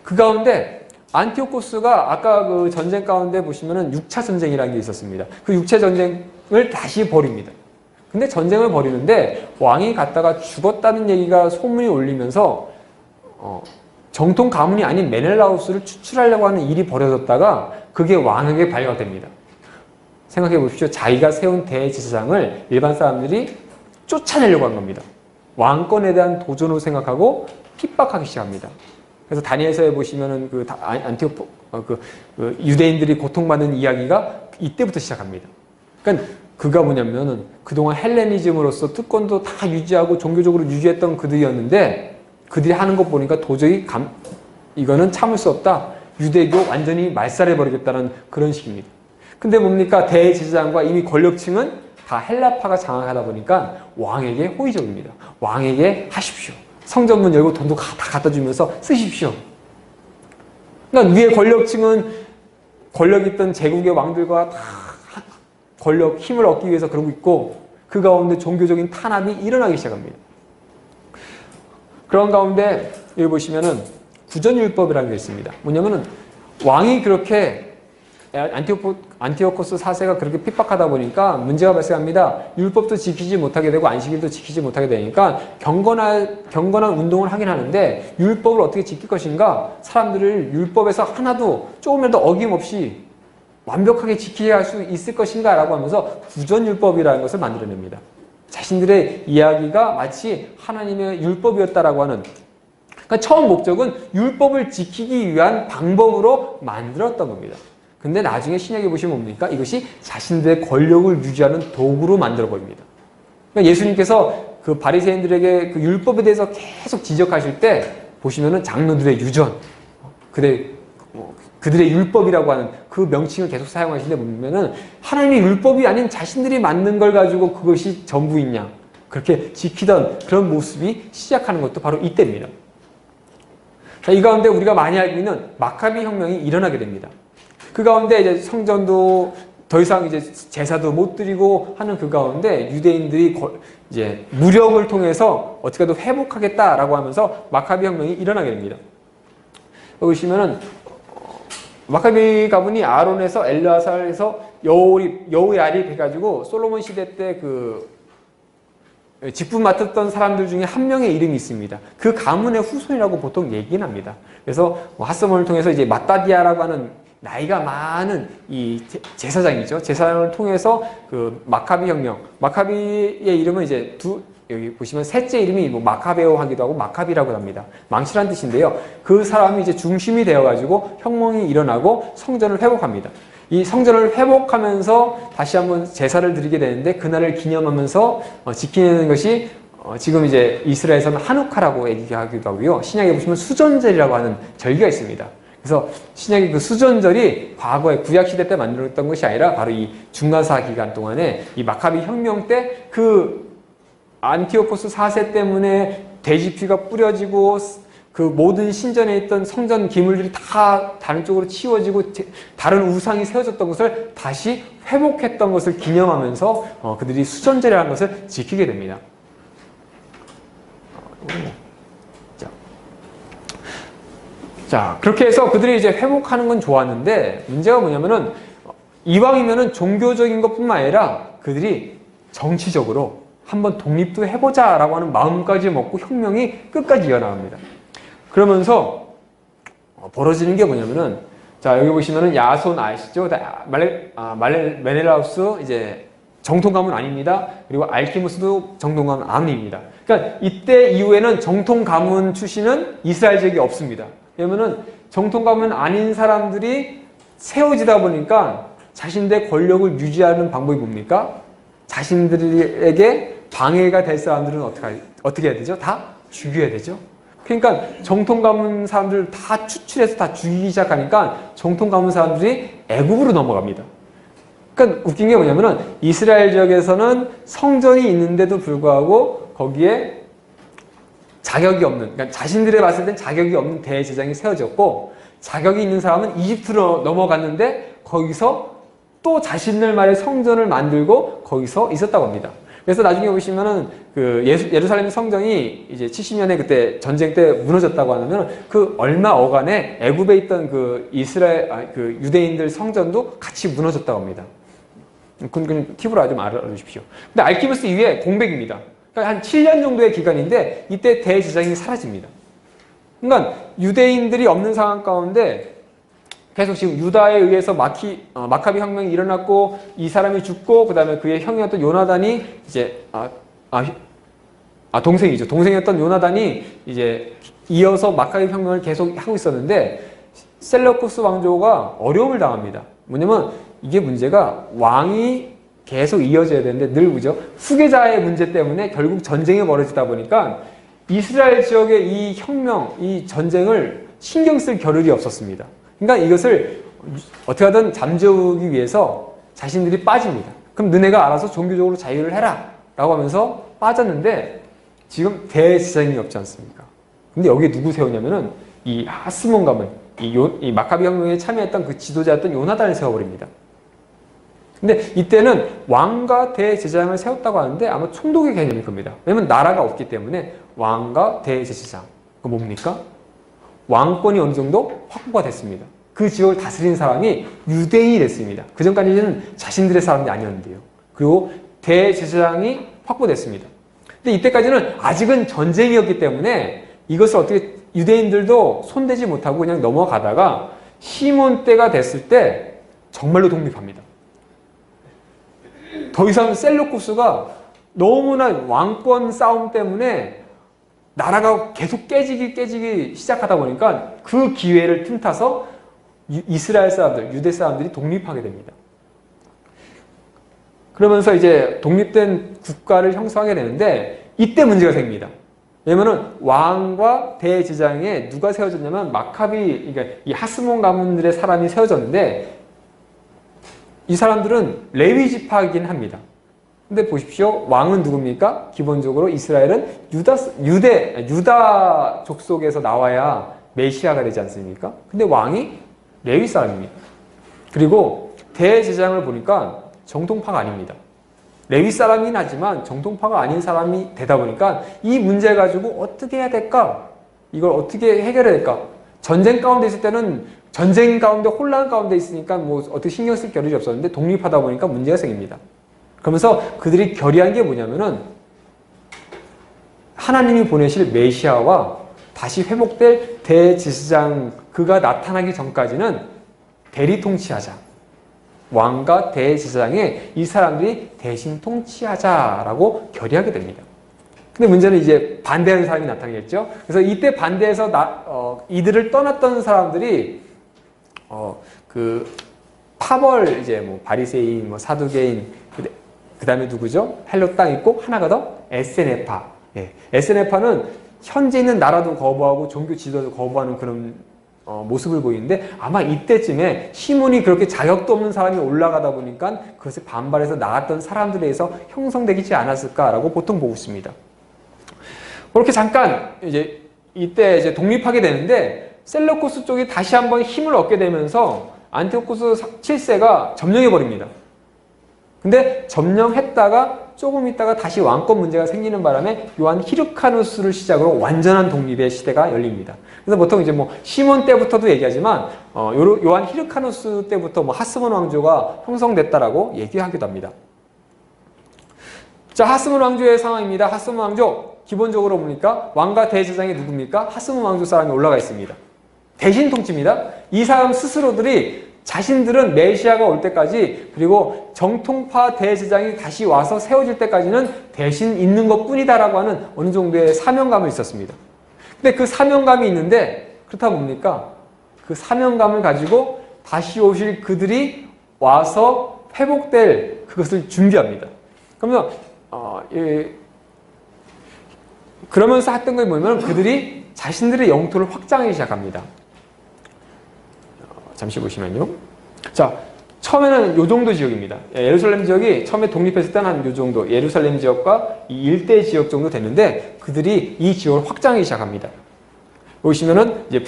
그 가운데 안티오코스가 아까 그 전쟁 가운데 보시면은 6차 전쟁이라는 게 있었습니다. 그 6차 전쟁을 다시 벌입니다. 근데 전쟁을 벌이는데 왕이 갔다가 죽었다는 얘기가 소문이 올리면서 정통 가문이 아닌 메넬라우스를 추출하려고 하는 일이 벌어졌다가 그게 왕에게 발각됩니다. 생각해 보십시오. 자기가 세운 대제사장을 일반 사람들이 쫓아내려고 한 겁니다. 왕권에 대한 도전으로 생각하고 핍박하기 시작합니다. 그래서 다니엘서에 보시면은 그 유대인들이 고통받는 이야기가 이때부터 시작합니다. 그러니까 그가 뭐냐면은 그동안 헬레니즘으로서 특권도 다 유지하고 종교적으로 유지했던 그들이었는데 그들이 하는 것 보니까 도저히 이거는 참을 수 없다. 유대교 완전히 말살해버리겠다는 그런 식입니다. 근데 뭡니까? 대제사장과 이미 권력층은 다 헬라파가 장악하다 보니까 왕에게 호의적입니다. 왕에게 하십시오. 성전문 열고 돈도 다 갖다 주면서 쓰십시오. 그러니까 위에 권력층은 권력 있던 제국의 왕들과 다 권력, 힘을 얻기 위해서 그러고 있고 그 가운데 종교적인 탄압이 일어나기 시작합니다. 그런 가운데 여기 보시면은 구전율법이라는 게 있습니다. 뭐냐면은 왕이 그렇게 안티오코스 4세가 그렇게 핍박하다 보니까 문제가 발생합니다. 율법도 지키지 못하게 되고 안식일도 지키지 못하게 되니까 경건한 운동을 하긴 하는데 율법을 어떻게 지킬 것인가? 사람들을 율법에서 하나도 조금이라도 어김없이 완벽하게 지키게 할 수 있을 것인가? 라고 하면서 구전율법이라는 것을 만들어냅니다. 자신들의 이야기가 마치 하나님의 율법이었다라고 하는, 그러니까 처음 목적은 율법을 지키기 위한 방법으로 만들었던 겁니다. 근데 나중에 신약에 보시면 뭡니까? 이것이 자신들의 권력을 유지하는 도구로 만들어 버립니다. 그러니까 예수님께서 그 바리새인들에게 그 율법에 대해서 계속 지적하실 때 보시면은 장로들의 유전, 그들의 율법이라고 하는 그 명칭을 계속 사용하시는데 보면은 하나님의 율법이 아닌 자신들이 만든 걸 가지고 그것이 전부이냐 그렇게 지키던 그런 모습이 시작하는 것도 바로 이때입니다. 자, 이 가운데 우리가 많이 알고 있는 마카비 혁명이 일어나게 됩니다. 그 가운데 이제 성전도 더 이상 이제 제사도 못 드리고 하는 그 가운데 유대인들이 이제 무력을 통해서 어떻게든 회복하겠다라고 하면서 마카비 혁명이 일어나게 됩니다. 여기 보시면은 마카비 가문이 아론에서 엘르아살에서 여우야립 해가지고 솔로몬 시대 때 그 직분 맡았던 사람들 중에 한 명의 이름이 있습니다. 그 가문의 후손이라고 보통 얘기는 합니다. 그래서 핫서몬을 통해서 이제 마따디아라고 하는 나이가 많은 이 제사장이죠. 제사장을 통해서 그 마카비 혁명, 마카비의 이름은 이제 여기 보시면 셋째 이름이 뭐 마카베오 하기도 하고 마카비라고 합니다. 망치란 뜻인데요. 그 사람이 이제 중심이 되어가지고 혁명이 일어나고 성전을 회복합니다. 이 성전을 회복하면서 다시 한번 제사를 드리게 되는데 그날을 기념하면서 지키는 것이 지금 이제 이스라엘에서는 하누카라고 얘기하기도 하고요. 신약에 보시면 수전절이라고 하는 절기가 있습니다. 그래서 신약의 그 수전절이 과거에 구약시대 때 만들어졌던 것이 아니라 바로 이 중간사 기간 동안에 이 마카비 혁명 때 그 안티오코스 4세 때문에 돼지피가 뿌려지고 그 모든 신전에 있던 성전 기물들이 다 다른 쪽으로 치워지고 다른 우상이 세워졌던 것을 다시 회복했던 것을 기념하면서 그들이 수전절이라는 것을 지키게 됩니다. 자, 그렇게 해서 그들이 이제 회복하는 건 좋았는데 문제가 뭐냐면은 이왕이면은 종교적인 것뿐만 아니라 그들이 정치적으로 한번 독립도 해보자라고 하는 마음까지 먹고 혁명이 끝까지 이어나갑니다. 그러면서 벌어지는 게 뭐냐면은 자, 여기 보시면은 야손 아시죠? 메넬라우스 이제 정통 가문 아닙니다. 그리고 알키무스도 정통 가문 아닙니다. 그러니까 이때 이후에는 정통 가문 출신은 이스라엘 지역에 없습니다. 왜냐면은 정통 가문 아닌 사람들이 세워지다 보니까 자신들의 권력을 유지하는 방법이 뭡니까? 자신들에게 방해가 될 사람들은 어떻게 해야 되죠? 다 죽여야 되죠. 그러니까 정통 가문 사람들을 다 추출해서 다 죽이기 시작하니까 정통 가문 사람들이 애굽으로 넘어갑니다. 그러니까 웃긴 게 뭐냐면은 이스라엘 지역에서는 성전이 있는데도 불구하고 거기에 자격이 없는, 그러니까 자신들이 봤을 땐 자격이 없는 대제사장이 세워졌고 자격이 있는 사람은 이집트로 넘어갔는데 거기서 또 자신들 말의 성전을 만들고 거기서 있었다고 합니다. 그래서 나중에 보시면은 그 예루살렘 성전이 이제 70년에 그때 전쟁 때 무너졌다고 하면 그 얼마 어간에 애굽에 있던 그 그 유대인들 성전도 같이 무너졌다고 합니다. 그건 팁으로 좀 알아주십시오. 근데 알키무스 이후에 공백입니다. 그러니까 한 7년 정도의 기간인데 이때 대제사장이 사라집니다. 그러니까 유대인들이 없는 상황 가운데 계속 지금 유다에 의해서 마카비 혁명이 일어났고 이 사람이 죽고 그 다음에 그의 형이었던 요나단이 이제 동생이죠. 동생이었던 요나단이 이제 이어서 마카비 혁명을 계속 하고 있었는데 셀러쿠스 왕조가 어려움을 당합니다. 뭐냐면 이게 문제가 왕이 계속 이어져야 되는데 늘 그죠? 후계자의 문제 때문에 결국 전쟁이 벌어지다 보니까 이스라엘 지역의 이 혁명, 이 전쟁을 신경 쓸 겨를이 없었습니다. 그러니까 이것을 어떻게 하든 잠재우기 위해서 자신들이 빠집니다. 그럼 너네가 알아서 종교적으로 자유를 해라 라고 하면서 빠졌는데 지금 대제사장이 없지 않습니까? 근데 여기에 누구 세우냐면은 이 하스몬 가문, 이 마카비 혁명에 참여했던 그 지도자였던 요나단을 세워버립니다. 근데 이때는 왕과 대제사장을 세웠다고 하는데 아마 총독의 개념일 겁니다. 왜냐면 나라가 없기 때문에 왕과 대제사장. 그 뭡니까? 왕권이 어느 정도 확보가 됐습니다. 그 지역을 다스리는 사람이 유대인이 됐습니다. 그 전까지는 자신들의 사람이 아니었는데요. 그리고 대제사장이 확보됐습니다. 근데 이때까지는 아직은 전쟁이었기 때문에 이것을 어떻게 유대인들도 손대지 못하고 그냥 넘어가다가 시몬 때가 됐을 때 정말로 독립합니다. 더 이상 셀루쿠스가 너무나 왕권 싸움 때문에 나라가 계속 깨지기 시작하다 보니까 그 기회를 틈타서 이스라엘 사람들, 유대 사람들이 독립하게 됩니다. 그러면서 이제 독립된 국가를 형성하게 되는데 이때 문제가 생깁니다. 왜냐면은 왕과 대제사장에 누가 세워졌냐면 마카비, 그러니까 이 하스몬 가문들의 사람이 세워졌는데 이 사람들은 레위 지파이긴 합니다. 근데 보십시오. 왕은 누굽니까? 기본적으로 이스라엘은 유다 족속에서 나와야 메시아가 되지 않습니까? 근데 왕이 레위 사람입니다. 그리고 대제사장을 보니까 정통파가 아닙니다. 레위 사람이긴 하지만 정통파가 아닌 사람이 되다 보니까 이 문제 가지고 어떻게 해야 될까? 이걸 어떻게 해결해야 될까? 전쟁 가운데 있을 때는 전쟁 가운데 혼란 가운데 있으니까 뭐 어떻게 신경 쓸 겨를이 없었는데 독립하다 보니까 문제가 생깁니다. 그러면서 그들이 결의한 게 뭐냐면은 하나님이 보내실 메시아와 다시 회복될 대제사장 그가 나타나기 전까지는 대리 통치하자. 왕과 대제사장에 이 사람들이 대신 통치하자라고 결의하게 됩니다. 근데 문제는 이제 반대하는 사람이 나타나겠죠. 그래서 이때 반대해서 이들을 떠났던 사람들이 그 파벌 이제 뭐 바리새인, 뭐 사두개인, 그 다음에 누구죠? 헬롯 땅 있고 하나가 더 에세네파. 예. 에세네파는 현재 있는 나라도 거부하고 종교 지도도 거부하는 그런 모습을 보이는데 아마 이때쯤에 시몬이 그렇게 자격도 없는 사람이 올라가다 보니까 그것에 반발해서 나갔던 사람들에 의해서 형성되지 않았을까라고 보통 보고 있습니다. 그렇게 잠깐 이제 이때 이제 독립하게 되는데 셀러쿠스 쪽이 다시 한번 힘을 얻게 되면서 안티오쿠스 7세가 점령해 버립니다. 근데 점령했다가 조금 있다가 다시 왕권 문제가 생기는 바람에 요한 히르카누스를 시작으로 완전한 독립의 시대가 열립니다. 그래서 보통 이제 뭐 시몬 때부터도 얘기하지만 요한 히르카누스 때부터 뭐 하스몬 왕조가 형성됐다라고 얘기하기도 합니다. 자, 하스몬 왕조의 상황입니다. 하스몬 왕조 기본적으로 뭡니까? 왕과 대제사장이 누굽니까? 하스몬 왕조 사람이 올라가 있습니다. 대신 통치입니다. 이 사람 스스로들이 자신들은 메시아가 올 때까지 그리고 정통파 대제사장이 다시 와서 세워질 때까지는 대신 있는 것뿐이다라고 하는 어느 정도의 사명감을 있었습니다. 근데 그 사명감이 있는데 그렇다 뭡니까? 그 사명감을 가지고 다시 오실 그들이 와서 회복될 그것을 준비합니다. 그러면서 했던 게 뭐냐면 그들이 자신들의 영토를 확장하기 시작합니다. 잠시 보시면요. 자, 처음에는 요 정도 지역입니다. 예루살렘 지역이 처음에 독립했을 때는 한 요 정도, 예루살렘 지역과 이 일대 지역 정도 됐는데 그들이 이 지역을 확장하기 시작합니다. 보시면은 이제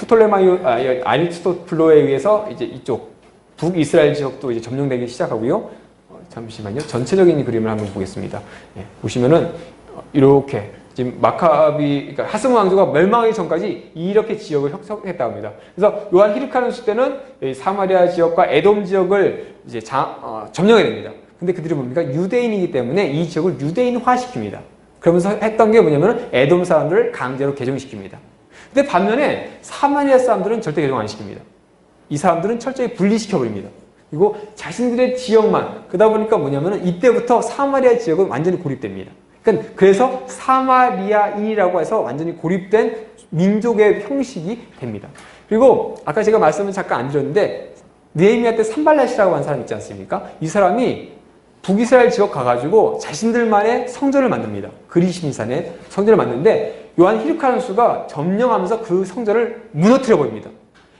아리스토플로에 의해서 이제 이쪽 북이스라엘 지역도 이제 점령되기 시작하고요. 잠시만요. 전체적인 그림을 한번 보겠습니다. 보시면은 이렇게 지금 그러니까 하스몬 왕조가 멸망하기 전까지 이렇게 지역을 형성했다고 합니다. 그래서 요한 히르카누스 때는 사마리아 지역과 에돔 지역을 이제 점령해야 됩니다. 근데 그들이 뭡니까? 유대인이기 때문에 이 지역을 유대인화시킵니다. 그러면서 했던 게 뭐냐면 에돔 사람들을 강제로 개종시킵니다. 근데 반면에 사마리아 사람들은 절대 개종 안 시킵니다. 이 사람들은 철저히 분리시켜버립니다. 그리고 자신들의 지역만, 그러다 보니까 뭐냐면은 이때부터 사마리아 지역은 완전히 고립됩니다. 그래서 사마리아인이라고 해서 완전히 고립된 민족의 형식이 됩니다. 그리고 아까 제가 말씀을 잠깐 안 드렸는데 느헤미야 때 산발랏이라고 하는 사람 있지 않습니까? 이 사람이 북이스라엘 지역 가가지고 자신들만의 성전을 만듭니다. 그리시민산에 성전을 만드는데 요한 히르카누스가 점령하면서 그 성전을 무너뜨려 버립니다.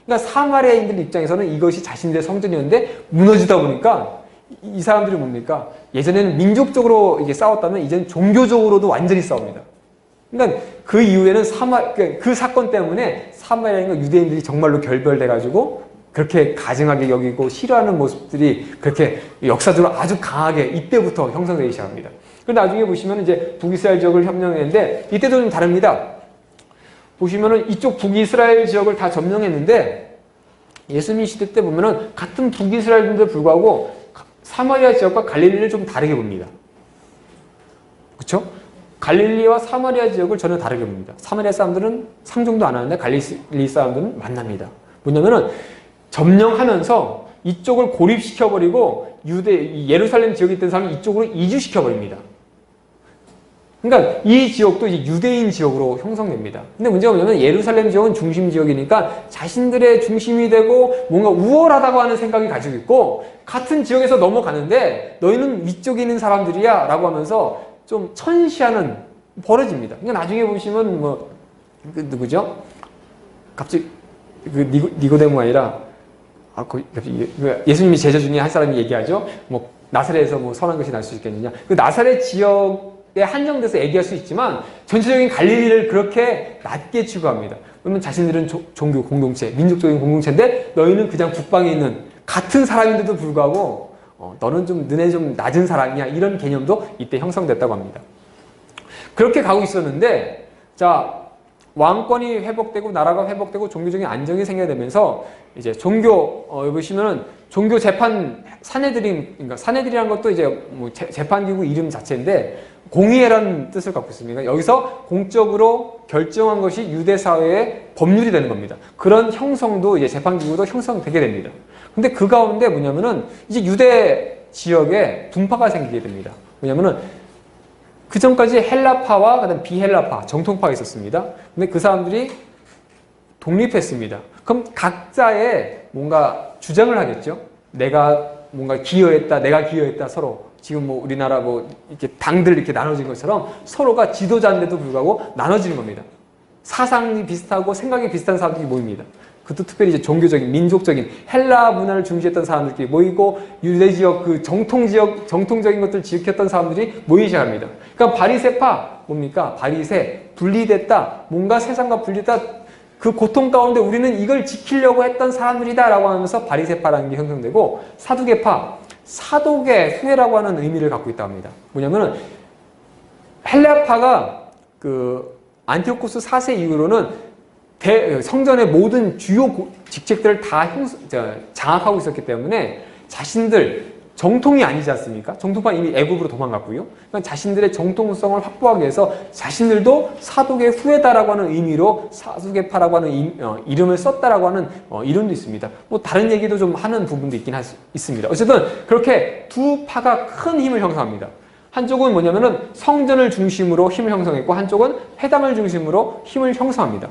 그러니까 사마리아인들 입장에서는 이것이 자신들의 성전이었는데 무너지다 보니까 이 사람들이 뭡니까? 예전에는 민족적으로 이게 싸웠다면 이제는 종교적으로도 완전히 싸웁니다. 그러니까 그 이후에는 그 사건 때문에 사마리아인과 유대인들이 정말로 결별돼가지고 그렇게 가증하게 여기고 싫어하는 모습들이 그렇게 역사적으로 아주 강하게 이때부터 형성되기 시작합니다. 그리고 나중에 보시면 이제 북이스라엘 지역을 협령했는데 이때도 좀 다릅니다. 보시면은 이쪽 북이스라엘 지역을 다 점령했는데 예수님 시대 때 보면은 같은 북이스라엘인데도 불구하고 사마리아 지역과 갈릴리를 좀 다르게 봅니다. 그렇죠? 갈릴리와 사마리아 지역을 전혀 다르게 봅니다. 사마리아 사람들은 상종도 안 하는데 갈릴리 사람들은 만납니다. 뭐냐면은 점령하면서 이쪽을 고립시켜버리고 예루살렘 지역에 있던 사람을 이쪽으로 이주시켜버립니다. 그러니까 이 지역도 이제 유대인 지역으로 형성됩니다. 근데 문제가 뭐냐면 예루살렘 지역은 중심 지역이니까 자신들의 중심이 되고 뭔가 우월하다고 하는 생각이 가지고 있고 같은 지역에서 넘어가는데 너희는 위쪽에 있는 사람들이야 라고 하면서 좀 천시하는 벌어집니다. 그러니까 나중에 보시면 뭐 누구죠? 갑자기 니고데모가 아니라 예수님이 제자 중에 한 사람이 얘기하죠. 뭐 나사렛에서 뭐 선한 것이 날 수 있겠느냐. 그 나사렛 지역에 한정돼서 얘기할 수 있지만 전체적인 갈릴리를 그렇게 낮게 취급합니다. 그러면 자신들은 종교 공동체, 민족적인 공동체인데 너희는 그냥 북방에 있는 같은 사람인데도 불구하고 너는 너네 좀 낮은 사람이야 이런 개념도 이때 형성됐다고 합니다. 그렇게 가고 있었는데 자 왕권이 회복되고 나라가 회복되고 종교적인 안정이 생겨되면서 이제 여기 보시면은 종교 재판 그러니까 사내들이라는 것도 이제 뭐 재판기구 이름 자체인데 공의회라는 뜻을 갖고 있습니다. 여기서 공적으로 결정한 것이 유대 사회의 법률이 되는 겁니다. 그런 형성도 이제 재판기구도 형성되게 됩니다. 근데 그 가운데 뭐냐면은 이제 유대 지역에 분파가 생기게 됩니다. 뭐냐면은 그 전까지 헬라파와 그다음 비헬라파, 정통파가 있었습니다. 근데 그 사람들이 독립했습니다. 그럼 각자의 뭔가 주장을 하겠죠. 내가 뭔가 내가 기여했다 서로. 지금 뭐 우리나라 뭐 이렇게 당들 이렇게 나눠진 것처럼 서로가 지도자인데도 불구하고 나눠지는 겁니다. 사상이 비슷하고 생각이 비슷한 사람들이 모입니다. 그것도 특별히 이제 종교적인, 민족적인 헬라 문화를 중시했던 사람들끼리 모이고 유대 지역 그 정통적인 것들을 지켰던 사람들이 모이기 시작합니다. 그러니까 바리새파 뭡니까? 바리새 분리됐다. 뭔가 세상과 분리됐다. 그 고통 가운데 우리는 이걸 지키려고 했던 사람들이다라고 하면서 바리새파라는 게 형성되고 사두개파 사독의 후예라고 하는 의미를 갖고 있다고 합니다. 뭐냐면은 헬라파가 그 안티오코스 4세 이후로는 성전의 모든 주요 직책들을 다 장악하고 있었기 때문에 자신들 정통이 아니지 않습니까? 정통파는 이미 애굽으로 도망갔고요. 그러니까 자신들의 정통성을 확보하기 위해서 자신들도 사독의 후예다라고 하는 의미로 사두개파라고 하는 이름을 썼다라고 하는 이론도 있습니다. 뭐 다른 얘기도 좀 하는 부분도 있습니다. 어쨌든 그렇게 두 파가 큰 힘을 형성합니다. 한쪽은 뭐냐면은 성전을 중심으로 힘을 형성했고 한쪽은 회당을 중심으로 힘을 형성합니다.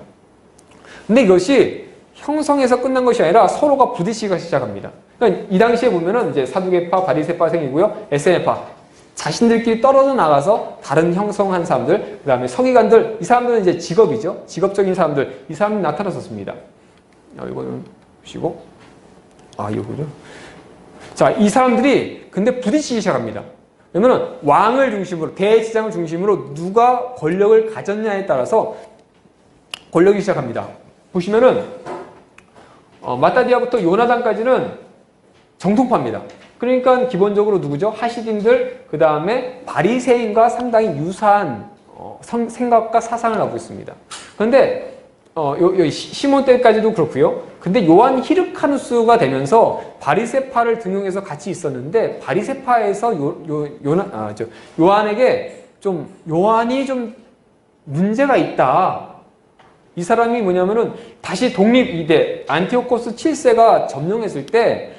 근데 이것이 형성해서 끝난 것이 아니라 서로가 부딪히기가 시작합니다. 그러니까 이 당시에 보면은 이제 사두개파, 바리새파 생기고요, 에세네파 자신들끼리 떨어져 나가서 다른 형성한 사람들, 그 다음에 서기관들, 이 사람들은 이제 직업이죠. 직업적인 사람들, 이 사람이 나타났었습니다. 이거는 보시고, 이거죠. 자, 이 사람들이 근데 부딪히기 시작합니다. 왜냐면은 왕을 중심으로, 대제사장을 중심으로 누가 권력을 가졌냐에 따라서 권력이 시작합니다. 보시면은 마따디아부터 요나단까지는 정통파입니다. 그러니까 기본적으로 누구죠? 하시딘들, 그 다음에 바리새인과 상당히 유사한 생각과 사상을 갖고 있습니다. 그런데 시몬 때까지도 그렇고요. 근데 요한 히르카누스가 되면서 바리새파를 등용해서 같이 있었는데 바리새파에서 요한에게 요한이 좀 문제가 있다. 이 사람이 뭐냐면은 다시 독립 이대 안티오코스 7세가 점령했을 때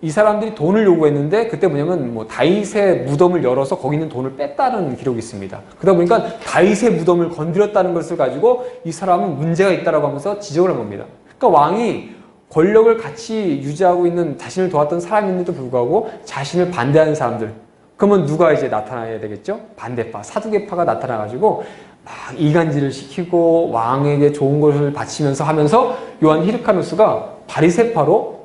이 사람들이 돈을 요구했는데 그때 뭐냐면 다윗의 무덤을 열어서 거기 있는 돈을 뺐다는 기록이 있습니다. 그러다 보니까 다윗의 무덤을 건드렸다는 것을 가지고 이 사람은 문제가 있다라고 하면서 지적을 한 겁니다. 그러니까 왕이 권력을 같이 유지하고 있는 자신을 도왔던 사람인데도 불구하고 자신을 반대하는 사람들, 그러면 누가 이제 나타나야 되겠죠? 반대파, 사두개파가 나타나가지고 막 이간질을 시키고 왕에게 좋은 것을 바치면서 하면서 요한 히르카누스가 바리새파로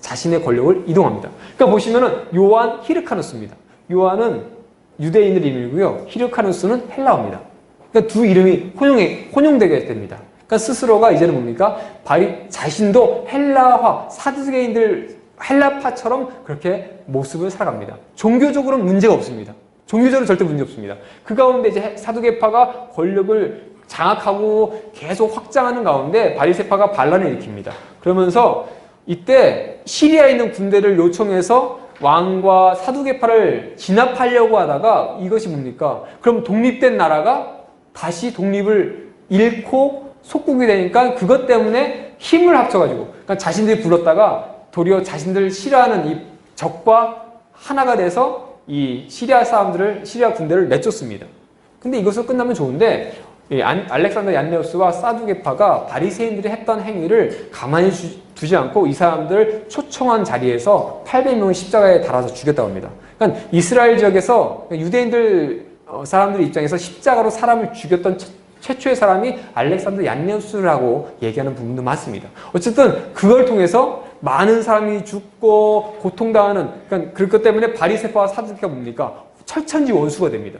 자신의 권력을 이동합니다. 그러니까 보시면은 요한 히르카누스입니다. 요한은 유대인을 이름이고요. 히르카누스는 헬라어입니다. 그러니까 두 이름이 혼용되게 됩니다. 그러니까 스스로가 이제는 뭡니까? 자신도 헬라화, 사두개인들 헬라파처럼 그렇게 모습을 살아갑니다. 종교적으로는 문제가 없습니다. 종교적으로 절대 문제 없습니다. 그 가운데 이제 사두개파가 권력을 장악하고 계속 확장하는 가운데 바리새파가 반란을 일으킵니다. 그러면서 이때 시리아에 있는 군대를 요청해서 왕과 사두개파를 진압하려고 하다가 이것이 뭡니까? 그럼 독립된 나라가 다시 독립을 잃고 속국이 되니까 그것 때문에 힘을 합쳐가지고 그러니까 자신들이 불렀다가 도리어 자신들 싫어하는 이 적과 하나가 돼서 이 시리아 군대를 내쫓습니다. 근데 이것으로 끝나면 좋은데 알렉산더 얀네우스와 사두개파가 바리새인들이 했던 행위를 가만히 두지 않고 이 사람들을 초청한 자리에서 800명을 십자가에 달아서 죽였다고 합니다. 그러니까 이스라엘 지역에서 유대인들 사람들 입장에서 십자가로 사람을 죽였던 최초의 사람이 알렉산더 얀네우스라고 얘기하는 부분도 많습니다. 어쨌든 그걸 통해서 많은 사람이 죽고 고통당하는 그러니까 그것 때문에 바리새파와 사두개파가 뭡니까? 철천지 원수가 됩니다.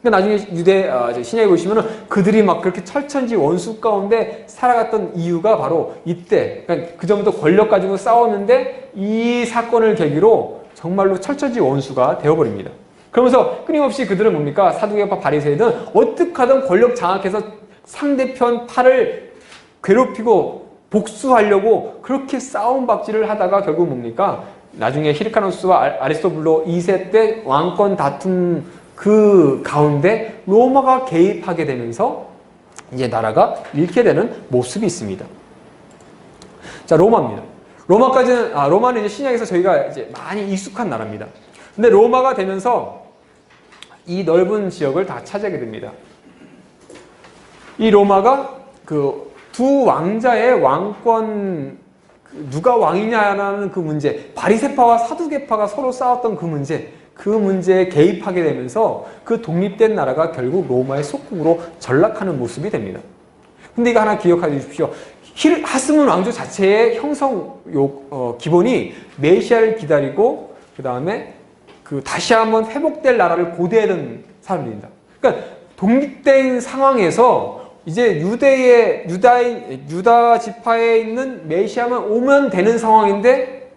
그러니까 나중에 신약에 보시면은 그들이 막 그렇게 철천지 원수 가운데 살아갔던 이유가 바로 이때, 그러니까 그 전부터 권력 가지고 싸웠는데 이 사건을 계기로 정말로 철천지 원수가 되어버립니다. 그러면서 끊임없이 그들은 뭡니까? 사두개파 바리새인은 어떻게 하든 권력 장악해서 상대편 파를 괴롭히고 복수하려고 그렇게 싸움박질을 하다가 결국 뭡니까? 나중에 히르카누스와 아리스토블로 2세 때 왕권 다툼 그 가운데 로마가 개입하게 되면서 이제 나라가 잃게 되는 모습이 있습니다. 자, 로마입니다. 로마는 이제 신약에서 저희가 이제 많이 익숙한 나라입니다. 근데 로마가 되면서 이 넓은 지역을 다 차지하게 됩니다. 이 로마가 그 두 왕자의 왕권 누가 왕이냐라는 그 문제, 바리새파와 사두개파가 서로 싸웠던 그 문제에 개입하게 되면서 그 독립된 나라가 결국 로마의 속국으로 전락하는 모습이 됩니다. 근데 이거 하나 기억해 주십시오. 하스문 왕조 자체의 형성 기본이 메시아를 기다리고 그 다음에 다시 한번 회복될 나라를 고대하던 사람들입니다. 그러니까 독립된 상황에서 이제 유다 지파에 있는 메시아만 오면 되는 상황인데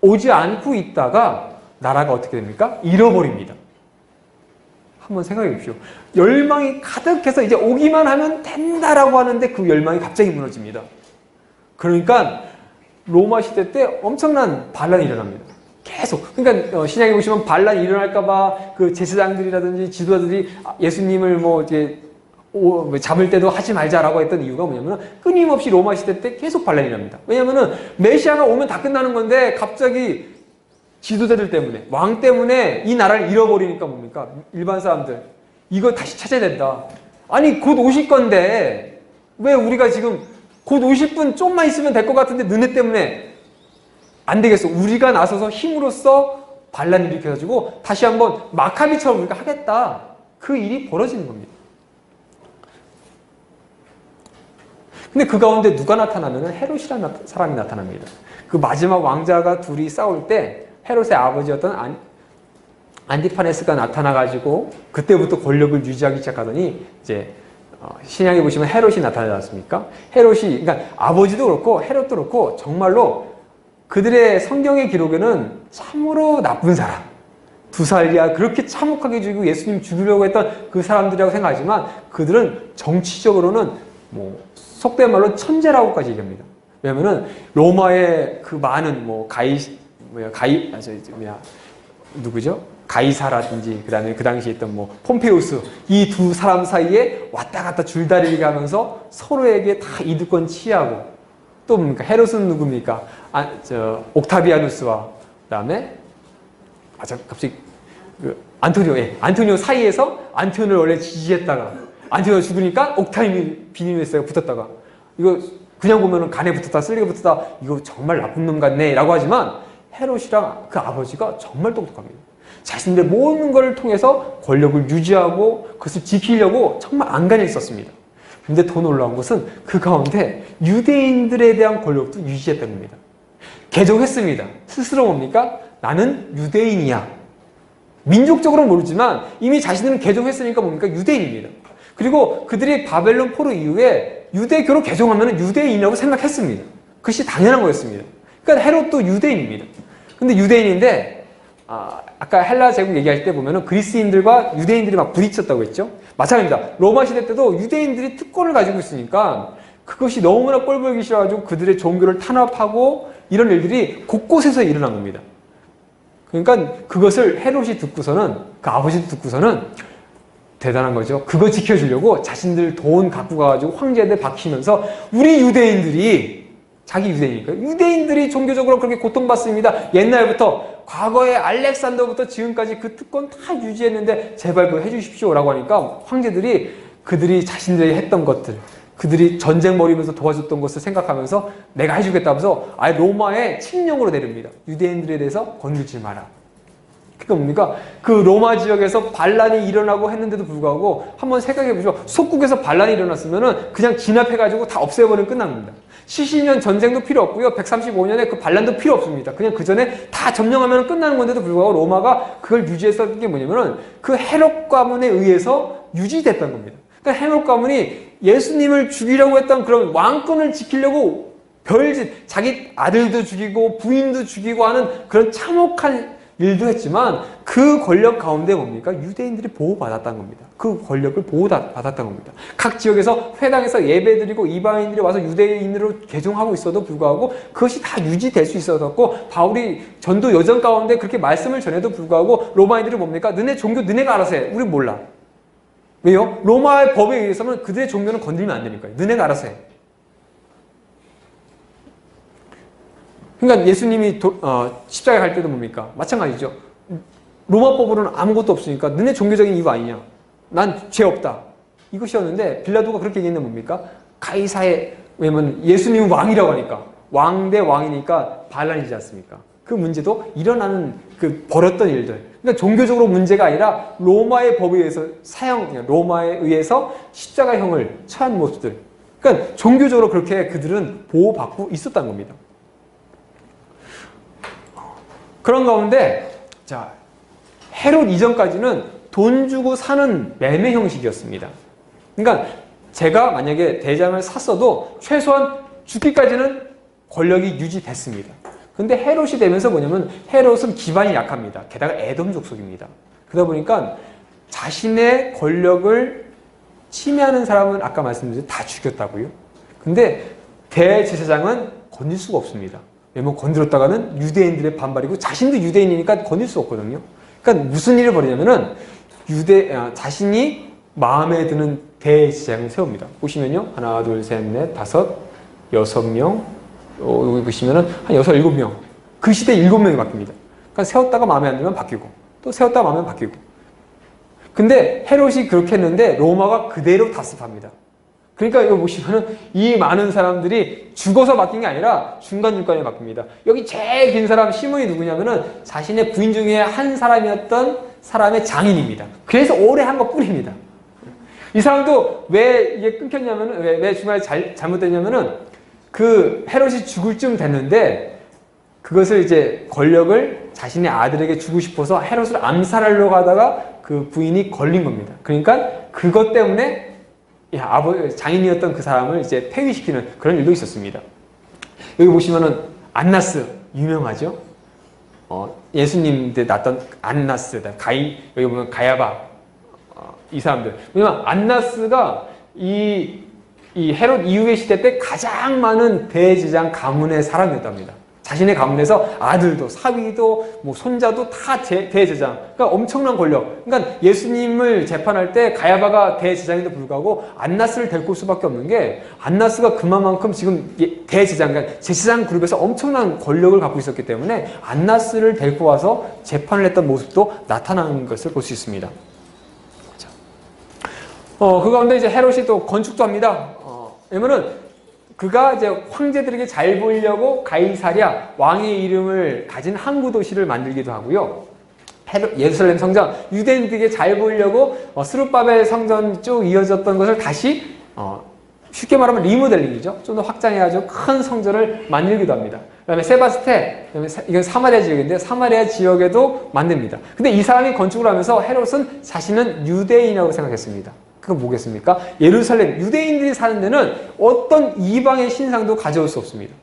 오지 않고 있다가 나라가 어떻게 됩니까? 잃어버립니다. 한번 생각해 보십시오. 열망이 가득해서 이제 오기만 하면 된다라고 하는데 그 열망이 갑자기 무너집니다. 그러니까 로마 시대 때 엄청난 반란이 일어납니다. 계속. 그러니까 신약에 보시면 반란이 일어날까봐 그 제사장들이라든지 지도자들이 예수님을 뭐 이제 잡을 때도 하지 말자라고 했던 이유가 뭐냐면 끊임없이 로마 시대 때 계속 반란이 납니다. 왜냐면은 메시아가 오면 다 끝나는 건데 갑자기 지도자들 때문에, 왕 때문에 이 나라를 잃어버리니까 뭡니까? 일반 사람들 이거 다시 찾아야 된다. 아니 곧 오실 건데 왜 우리가 지금 곧 오실 분 좀만 있으면 될 것 같은데 너네 때문에 안 되겠어. 우리가 나서서 힘으로써 반란을 일으켜가지고 다시 한번 마카비처럼 우리가 하겠다. 그 일이 벌어지는 겁니다. 근데 그 가운데 누가 나타나면 헤롯이라는 사람이 나타납니다. 그 마지막 왕자가 둘이 싸울 때 헤롯의 아버지였던 안티파네스가 나타나가지고 그때부터 권력을 유지하기 시작하더니 이제 신약에 보시면 헤롯이 나타나지 않습니까? 헤롯이, 그러니까 아버지도 그렇고 헤롯도 그렇고 정말로 그들의 성경의 기록에는 참으로 나쁜 사람, 두 살이야 그렇게 참혹하게 죽이고 예수님 죽이려고 했던 그 사람들이라고 생각하지만 그들은 정치적으로는 뭐 속된 말로 천재라고까지 얘기합니다. 왜냐면은 로마의 그 많은 누구죠? 가이사라든지 그다음에 그 당시에 있던 뭐 폼페우스 이 두 사람 사이에 왔다 갔다 줄다리기 하면서 서로에게 다 이득권 취하고 또 뭡니까? 헤롯은 누굽니까? 옥타비아누스와 그다음에 갑자기 안토니오 사이에서 안토니오를 원래 지지했다가 안토니오가 죽으니까 옥타비아누스가 붙었다가 이거 그냥 보면은 간에 붙었다 쓸리게 붙었다 이거 정말 나쁜 놈 같네 라고 하지만 헤롯이랑 그 아버지가 정말 똑똑합니다. 자신들의 모든 것을 통해서 권력을 유지하고 그것을 지키려고 정말 안간힘을 썼습니다. 근데 더 놀라운 것은 그 가운데 유대인들에 대한 권력도 유지했다는 겁니다. 개종했습니다. 스스로 뭡니까? 나는 유대인이야. 민족적으로는 모르지만 이미 자신들은 개종했으니까 뭡니까? 유대인입니다. 그리고 그들이 바벨론 포로 이후에 유대교로 개종하면 유대인이라고 생각했습니다. 그것이 당연한 거였습니다. 그러니까 헤롯도 유대인입니다. 근데 유대인인데 아까 헬라 제국 얘기할 때 보면은 그리스인들과 유대인들이 막 부딪혔다고 했죠. 마찬가지입니다. 로마 시대 때도 유대인들이 특권을 가지고 있으니까 그것이 너무나 꼴보기 싫어가지고 그들의 종교를 탄압하고 이런 일들이 곳곳에서 일어난 겁니다. 그러니까 그것을 헤롯이 듣고서는 그 아버지도 듣고서는 대단한 거죠. 그거 지켜주려고 자신들 돈 갖고 가가지고 황제들 박히면서 우리 유대인들이 자기 유대인이니까 유대인들이 종교적으로 그렇게 고통받습니다. 옛날부터 과거에 알렉산더부터 지금까지 그 특권 다 유지했는데 제발 그거 해주십시오 라고 하니까 황제들이 그들이 자신들이 했던 것들 그들이 전쟁 벌이면서 도와줬던 것을 생각하면서 내가 해주겠다면서 아예 로마에 칙령으로 내립니다. 유대인들에 대해서 건들지 마라. 그러니까 뭡니까? 그 로마 지역에서 반란이 일어나고 했는데도 불구하고 한번 생각해 보시죠. 속국에서 반란이 일어났으면은 그냥 진압해가지고 다 없애버리면 끝난 겁니다. 70년 전쟁도 필요 없고요. 135년에 그 반란도 필요 없습니다. 그냥 그 전에 다 점령하면 끝나는 건데도 불구하고 로마가 그걸 유지했었던 게 뭐냐면은 그 헤롯 가문에 의해서 유지됐던 겁니다. 그러니까 헤롯 가문이 예수님을 죽이려고 했던 그런 왕권을 지키려고 별짓 자기 아들도 죽이고 부인도 죽이고 하는 그런 참혹한 일도 했지만 그 권력 가운데 뭡니까? 유대인들이 보호받았다는 겁니다. 그 권력을 보호받았다는 겁니다. 각 지역에서 회당에서 예배드리고 이방인들이 와서 유대인으로 개종하고 있어도 불구하고 그것이 다 유지될 수 있었고 바울이 전도 여정 가운데 그렇게 말씀을 전해도 불구하고 로마인들이 뭡니까? 너네 종교 너네가 알아서 해. 우린 몰라. 왜요? 로마의 법에 의해서는 그들의 종교는 건들면 안 되니까요. 너네가 알아서 해. 그러니까 예수님이 십자가에 갈 때도 뭡니까? 마찬가지죠. 로마법으로는 아무것도 없으니까 너네 종교적인 이유 아니냐? 난 죄 없다. 이것이었는데 빌라도가 그렇게 얘기했는데 뭡니까? 가이사의 왜냐면 예수님은 왕이라고 하니까 왕 대 왕이니까 반란이지 않습니까? 그 문제도 일어나는 그 벌였던 일들. 그러니까 종교적으로 문제가 아니라 로마의 법에 의해서 로마에 의해서 십자가형을 처한 모습들. 그러니까 종교적으로 그렇게 그들은 보호받고 있었다는 겁니다. 그런 가운데 자 헤롯 이전까지는 돈 주고 사는 매매 형식이었습니다. 그러니까 제가 만약에 대장을 샀어도 최소한 죽기까지는 권력이 유지됐습니다. 근데 헤롯이 되면서 뭐냐면 헤롯은 기반이 약합니다. 게다가 에돔 족속입니다. 그러다 보니까 자신의 권력을 침해하는 사람은 아까 말씀드린 다 죽였다고요. 근데 대제사장은 건질 수가 없습니다. 왜냐면 건드렸다가는 유대인들의 반발이고 자신도 유대인이니까 건질 수 없거든요. 그러니까 무슨 일을 벌이냐면은 자신이 마음에 드는 대제사장을 세웁니다. 보시면요. 하나, 둘, 셋, 넷, 다섯, 6명. 여기 보시면은 한 6, 7명. 그 시대에 7명이 바뀝니다. 그러니까 세웠다가 마음에 안 들면 바뀌고 또 세웠다가 마음에 바뀌고. 근데 헤롯이 그렇게 했는데 로마가 그대로 다습합니다. 그러니까 이거 보시면은 이 많은 사람들이 죽어서 바뀐 게 아니라 중간중간에 바뀝니다. 여기 제일 긴 사람 시몬이 누구냐면은 자신의 부인 중에 한 사람이었던 사람의 장인입니다. 그래서 오래 한 것 뿐입니다. 이 사람도 왜 이게 끊겼냐면은 왜 중간에 잘못됐냐면은 그 헤롯이 죽을 쯤 됐는데 그것을 이제 권력을 자신의 아들에게 주고 싶어서 헤롯을 암살하려고 하다가 그 부인이 걸린 겁니다. 그러니까 그것 때문에 장인이었던 그 사람을 이제 폐위시키는 그런 일도 있었습니다. 여기 보시면은 안나스 유명하죠. 예수님 때 낳았던 안나스, 여기 보면 가야바 이 사람들. 왜냐면 안나스가 이 헤롯 이후의 시대 때 가장 많은 대제사장 가문의 사람이었답니다. 자신의 가문에서 아들도 사위도 뭐 손자도 다 대제사장. 그러니까 엄청난 권력. 그러니까 예수님을 재판할 때 가야바가 대제사장에도 불구하고 안나스를 데리고 올 수밖에 없는 게 안나스가 그만큼 지금 대제사장, 그러니까 제사장 그룹에서 엄청난 권력을 갖고 있었기 때문에 안나스를 데리고 와서 재판을 했던 모습도 나타나는 것을 볼 수 있습니다. 그 가운데 이제 헤롯이 또 건축도 합니다. 왜냐면은 그가 이제 황제들에게 잘 보이려고 가이사랴 왕의 이름을 가진 항구 도시를 만들기도 하고요. 예루살렘 성전 유대인들에게 잘 보이려고 스룹바벨 성전 쭉 이어졌던 것을 다시 쉽게 말하면 리모델링이죠. 좀 더 확장해가지고 큰 성전을 만들기도 합니다. 그다음에 세바스테, 이건 사마리아 지역인데 사마리아 지역에도 만듭니다. 근데 이 사람이 건축을 하면서 헤롯은 자신은 유대인이라고 생각했습니다. 그건 뭐겠습니까? 예루살렘, 유대인들이 사는 데는 어떤 이방의 신상도 가져올 수 없습니다.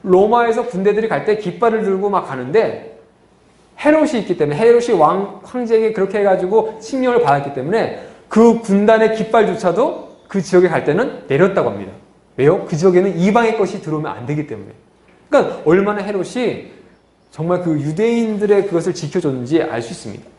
로마에서 군대들이 갈 때 깃발을 들고 막 가는데 헤롯이 있기 때문에 헤롯이 황제에게 그렇게 해가지고 칙령을 받았기 때문에 그 군단의 깃발조차도 그 지역에 갈 때는 내렸다고 합니다. 왜요? 그 지역에는 이방의 것이 들어오면 안 되기 때문에. 그러니까 얼마나 헤롯이 정말 그 유대인들의 그것을 지켜줬는지 알 수 있습니다.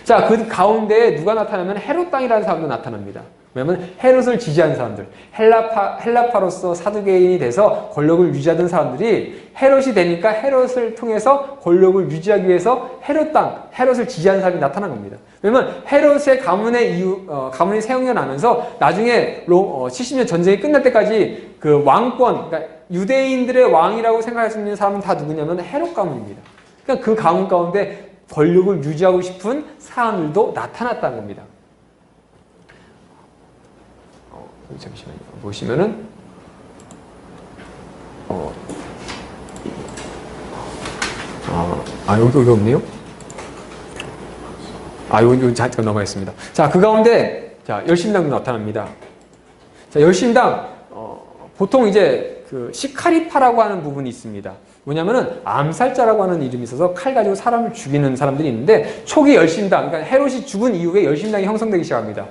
자, 그 가운데에 누가 나타나면 헤롯 당이라는 사람도 나타납니다. 왜냐하면 헤롯을 지지하는 사람들, 헬라파로서 사두개인이 돼서 권력을 유지하던 사람들이 헤롯이 되니까 헤롯을 통해서 권력을 유지하기 위해서 헤롯을 지지하는 사람이 나타난 겁니다. 왜냐하면 헤롯의 가문이 세용나면서 나중에 70년 전쟁이 끝날 때까지 그 왕권, 그러니까 유대인들의 왕이라고 생각할 수 있는 사람은 다 누구냐면 헤롯 가문입니다. 그러니까 그 가문 가운데 권력을 유지하고 싶은 사람들도 나타났다는 겁니다. 잠시만요. 보시면은 여기 없네요. 여기 잠깐 넘어가겠습니다. 자, 그 가운데 열심당도 나타납니다. 자, 열심당 보통 이제 그 시카리파라고 하는 부분이 있습니다. 뭐냐면은 암살자라고 하는 이름이 있어서 칼 가지고 사람을 죽이는 사람들이 있는데 초기 열심당, 그러니까 헤롯이 죽은 이후에 열심당이 형성되기 시작합니다.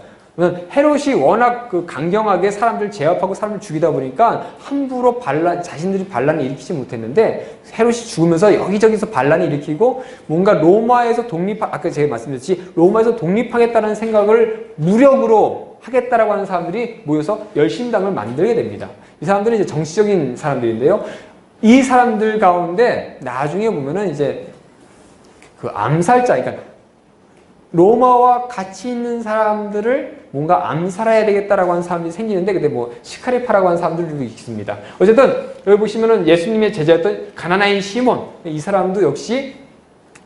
헤롯이 워낙 그 강경하게 사람들 제압하고 사람을 죽이다 보니까 함부로 자신들이 반란을 일으키지 못했는데 헤롯이 죽으면서 여기저기서 반란을 일으키고 뭔가 로마에서 아까 제가 말씀드렸듯이 로마에서 독립하겠다는 생각을 무력으로 하겠다라고 하는 사람들이 모여서 열심당을 만들게 됩니다. 이 사람들은 이제 정치적인 사람들인데요. 이 사람들 가운데 나중에 보면은 이제 그 암살자, 그러니까 로마와 같이 있는 사람들을 뭔가 암살해야 되겠다라고 하는 사람들이 생기는데, 근데 뭐 시카리파라고 하는 사람들도 있습니다. 어쨌든 여기 보시면은 예수님의 제자였던 가나나인 시몬, 이 사람도 역시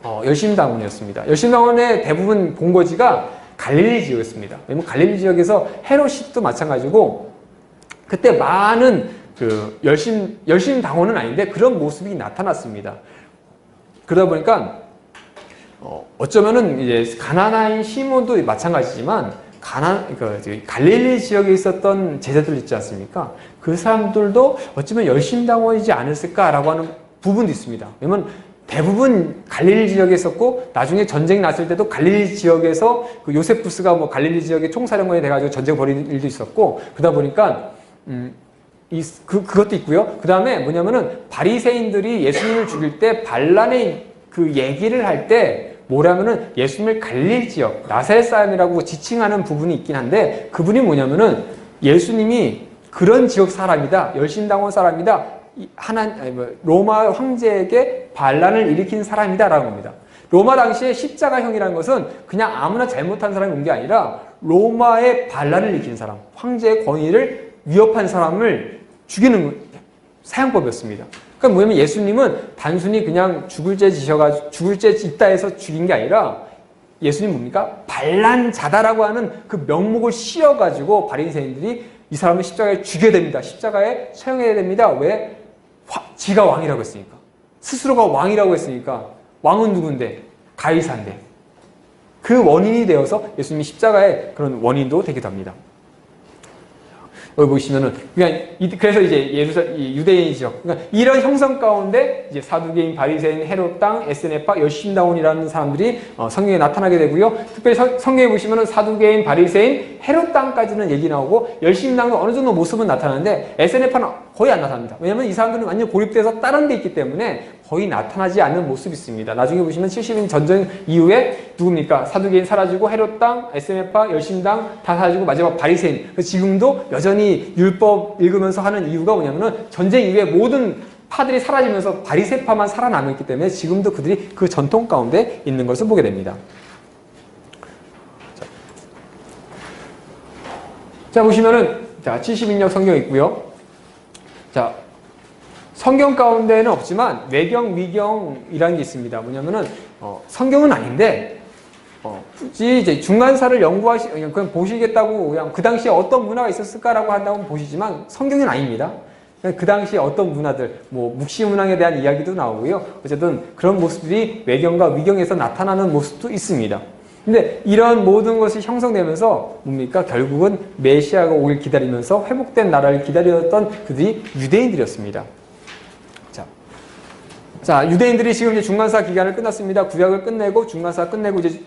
열심당원이었습니다. 열심당원의 대부분 본거지가 갈릴리 지역이었습니다. 왜냐면 갈릴리 지역에서 헤롯도 마찬가지고 그때 많은 그 열심 당원은 아닌데 그런 모습이 나타났습니다. 그러다 보니까 어쩌면은 이제 가나나인 시몬도 마찬가지지만 갈릴리 지역에 있었던 제자들 있지 않습니까? 그 사람들도 어쩌면 열심 당원이지 않았을까라고 하는 부분도 있습니다. 왜냐면 대부분 갈릴리 지역에 있었고 나중에 전쟁이 났을 때도 갈릴리 지역에서 그 요세푸스가 뭐 갈릴리 지역의 총사령관이 돼가지고 전쟁 벌이는 일도 있었고 그러다 보니까 그것도 있고요. 그 다음에 뭐냐면은 바리새인들이 예수님을 죽일 때 반란의 그 얘기를 할 때 뭐라면은 예수님을 갈릴리 지역 나사렛 사람이라고 지칭하는 부분이 있긴 한데 그분이 뭐냐면은 예수님이 그런 지역 사람이다, 열심당원 사람이다, 로마 황제에게 반란을 일으킨 사람이다라는 겁니다. 로마 당시에 십자가형이라는 것은 그냥 아무나 잘못한 사람이 온 게 아니라 로마의 반란을 일으킨 사람, 황제의 권위를 위협한 사람을 죽이는 사형법이었습니다. 그러니까 뭐냐면 예수님은 단순히 그냥 죽을 죄 있다 해서 죽인 게 아니라 예수님 뭡니까? 반란자다라고 하는 그 명목을 씌워가지고 바리새인들이 이 사람을 십자가에 죽여야 됩니다. 십자가에 처형해야 됩니다. 왜? 지가 왕이라고 했으니까. 스스로가 왕이라고 했으니까. 왕은 누군데? 가이사인데. 그 원인이 되어서 예수님이 십자가의 그런 원인도 되기도 합니다. 여기 보시면은, 그래서 이제 유대인 지역. 그러니까 이런 형성 가운데 이제 사두개인, 바리새인, 헤롯 땅, 에스네파, 열심당원이라는 사람들이 성경에 나타나게 되고요. 특별히 성경에 보시면은 사두개인, 바리새인, 헤롯 땅까지는 얘기 나오고, 열심당도 어느 정도 모습은 나타나는데, 에스네파는 거의 안 나타납니다. 왜냐면 이 사람들은 완전 고립돼서 다른 데 있기 때문에 거의 나타나지 않는 모습이 있습니다. 나중에 보시면 70인 전쟁 이후에 누굽니까? 사두개인 사라지고 헤롯 땅, 에스네파, 열심당 다 사라지고 마지막 바리새인. 지금도 여전히 율법 읽으면서 하는 이유가 뭐냐면은 전쟁 이후에 모든 파들이 사라지면서 바리새파만 살아남아 있기 때문에 지금도 그들이 그 전통 가운데 있는 것을 보게 됩니다. 자 보시면은 70인역 성경 있고요. 자 성경 가운데는 없지만 외경, 위경이라는 게 있습니다. 뭐냐면은 성경은 아닌데 굳이 이제 중간사를 그냥 보시겠다고 그냥 그 당시에 어떤 문화가 있었을까라고 한다고 보시지만 성경은 아닙니다. 그 당시에 어떤 문화들, 뭐 묵시문항에 대한 이야기도 나오고요. 어쨌든 그런 모습들이 외경과 위경에서 나타나는 모습도 있습니다. 근데 이런 모든 것이 형성되면서 뭡니까? 결국은 메시아가 오길 기다리면서 회복된 나라를 기다렸던 그들이 유대인들이었습니다. 자, 유대인들이 지금 이제 중간사 기간을 끝났습니다. 구약을 끝내고 중간사 끝내고 이제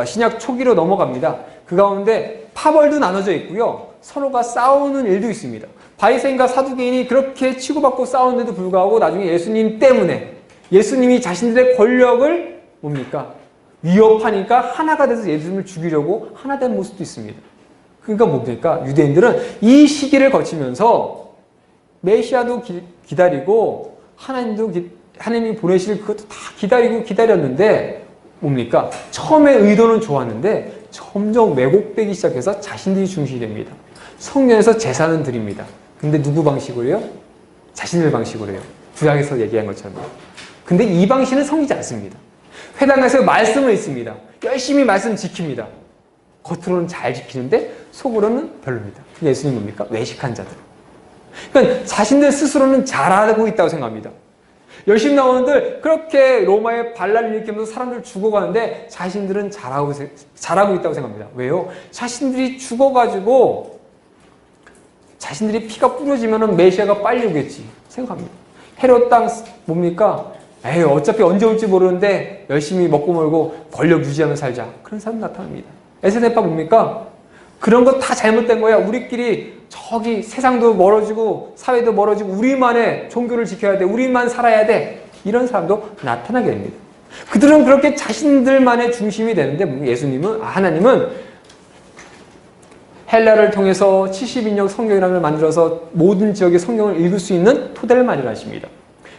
신약 초기로 넘어갑니다. 그 가운데 파벌도 나눠져 있고요. 서로가 싸우는 일도 있습니다. 바리새인과 사두개인이 그렇게 치고받고 싸우는데도 불구하고 나중에 예수님 때문에 예수님이 자신들의 권력을 뭡니까? 위협하니까 하나가 돼서 예수님을 죽이려고 하나 된 모습도 있습니다. 그러니까 뭡니까? 유대인들은 이 시기를 거치면서 메시아도 기다리고 하나님이 보내실 그것도 다 기다렸는데 뭡니까? 처음에 의도는 좋았는데 점점 왜곡되기 시작해서 자신들이 중심이 됩니다. 성경에서 제사는 드립니다. 근데 누구 방식으로요? 자신들 방식으로 해요. 구약에서 얘기한 것처럼. 근데 이 방식은 성기지 않습니다. 회당에서 말씀을 읽습니다. 열심히 말씀 지킵니다. 겉으로는 잘 지키는데 속으로는 별로입니다. 예수님 뭡니까? 외식한 자들. 그러니까 자신들 스스로는 잘하고 있다고 생각합니다. 열심히 나오는들 그렇게 로마의 반란을 일으키면서 사람들 죽어가는데 자신들은 잘하고 있다고 생각합니다. 왜요? 자신들이 죽어가지고 자신들이 피가 뿌려지면 메시아가 빨리 오겠지 생각합니다. 헤롯 땅 뭡니까? 에이 어차피 언제 올지 모르는데 열심히 먹고 멀고 권력 유지하며 살자. 그런 사람 나타납니다. 에스네파 뭡니까? 그런 거 다 잘못된 거야. 우리끼리 저기 세상도 멀어지고 사회도 멀어지고 우리만의 종교를 지켜야 돼. 우리만 살아야 돼. 이런 사람도 나타나게 됩니다. 그들은 그렇게 자신들만의 중심이 되는데 예수님은 하나님은 헬라를 통해서 70인역 성경이라는 걸 만들어서 모든 지역의 성경을 읽을 수 있는 토대를 마련하십니다.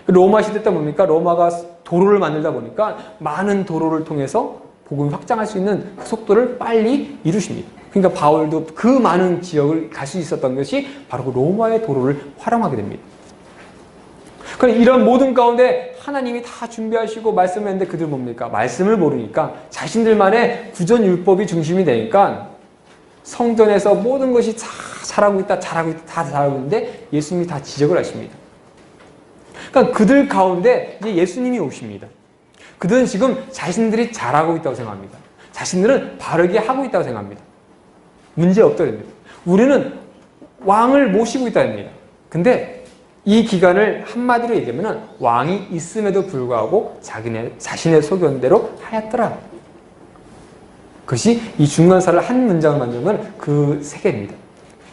로마 시대 때 뭡니까? 로마가 도로를 만들다 보니까 많은 도로를 통해서 복음을 확장할 수 있는 그 속도를 빨리 이루십니다. 그러니까 바울도 그 많은 지역을 갈 수 있었던 것이 바로 그 로마의 도로를 활용하게 됩니다. 그럼 이런 모든 가운데 하나님이 다 준비하시고 말씀했는데 그들 뭡니까? 말씀을 모르니까 자신들만의 구전율법이 중심이 되니까 성전에서 모든 것이 다 잘하고 있다 다 잘하고 있는데 예수님이 다 지적을 하십니다. 그러니까 그들 가운데 이제 예수님이 오십니다. 그들은 지금 자신들이 잘하고 있다고 생각합니다. 자신들은 바르게 하고 있다고 생각합니다. 문제 없다 됩니다. 우리는 왕을 모시고 있다 됩니다. 근데 이 기간을 한마디로 얘기하면 왕이 있음에도 불구하고 자신의 소견대로 하였더라. 그것이 이 중간사를 한 문장을 만들면 그 세계입니다.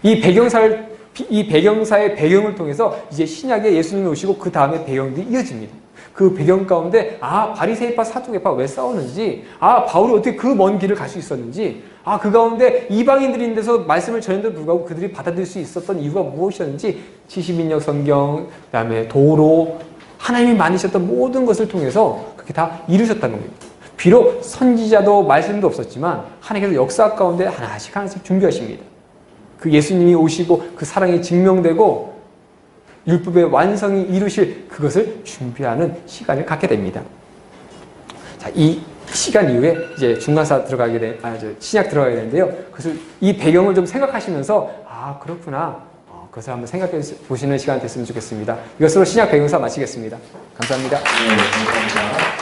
이 배경사의 배경을 통해서 이제 신약에 예수님이 오시고 그 다음에 배경들이 이어집니다. 그 배경 가운데 바리새인파 사두개파 왜 싸우는지, 바울이 어떻게 그 먼 길을 갈 수 있었는지, 그 가운데 이방인들인데서 말씀을 전했는데도 불구하고 그들이 받아들일 수 있었던 이유가 무엇이었는지 70인역 성경, 그다음에 도로, 하나님이 만드셨던 모든 것을 통해서 그렇게 다 이루셨다는 겁니다. 비록 선지자도 말씀도 없었지만 하나님께서 역사 가운데 하나씩 준비하십니다. 그 예수님이 오시고 그 사랑이 증명되고 율법의 완성이 이루실 그것을 준비하는 시간을 갖게 됩니다. 자, 이 시간 이후에 이제 중간사 신약 들어가게 되는데요. 그것을 이 배경을 좀 생각하시면서 그렇구나. 그것을 한번 생각해 보시는 시간 됐으면 좋겠습니다. 이것으로 신약 배경사 마치겠습니다. 감사합니다. 네, 감사합니다.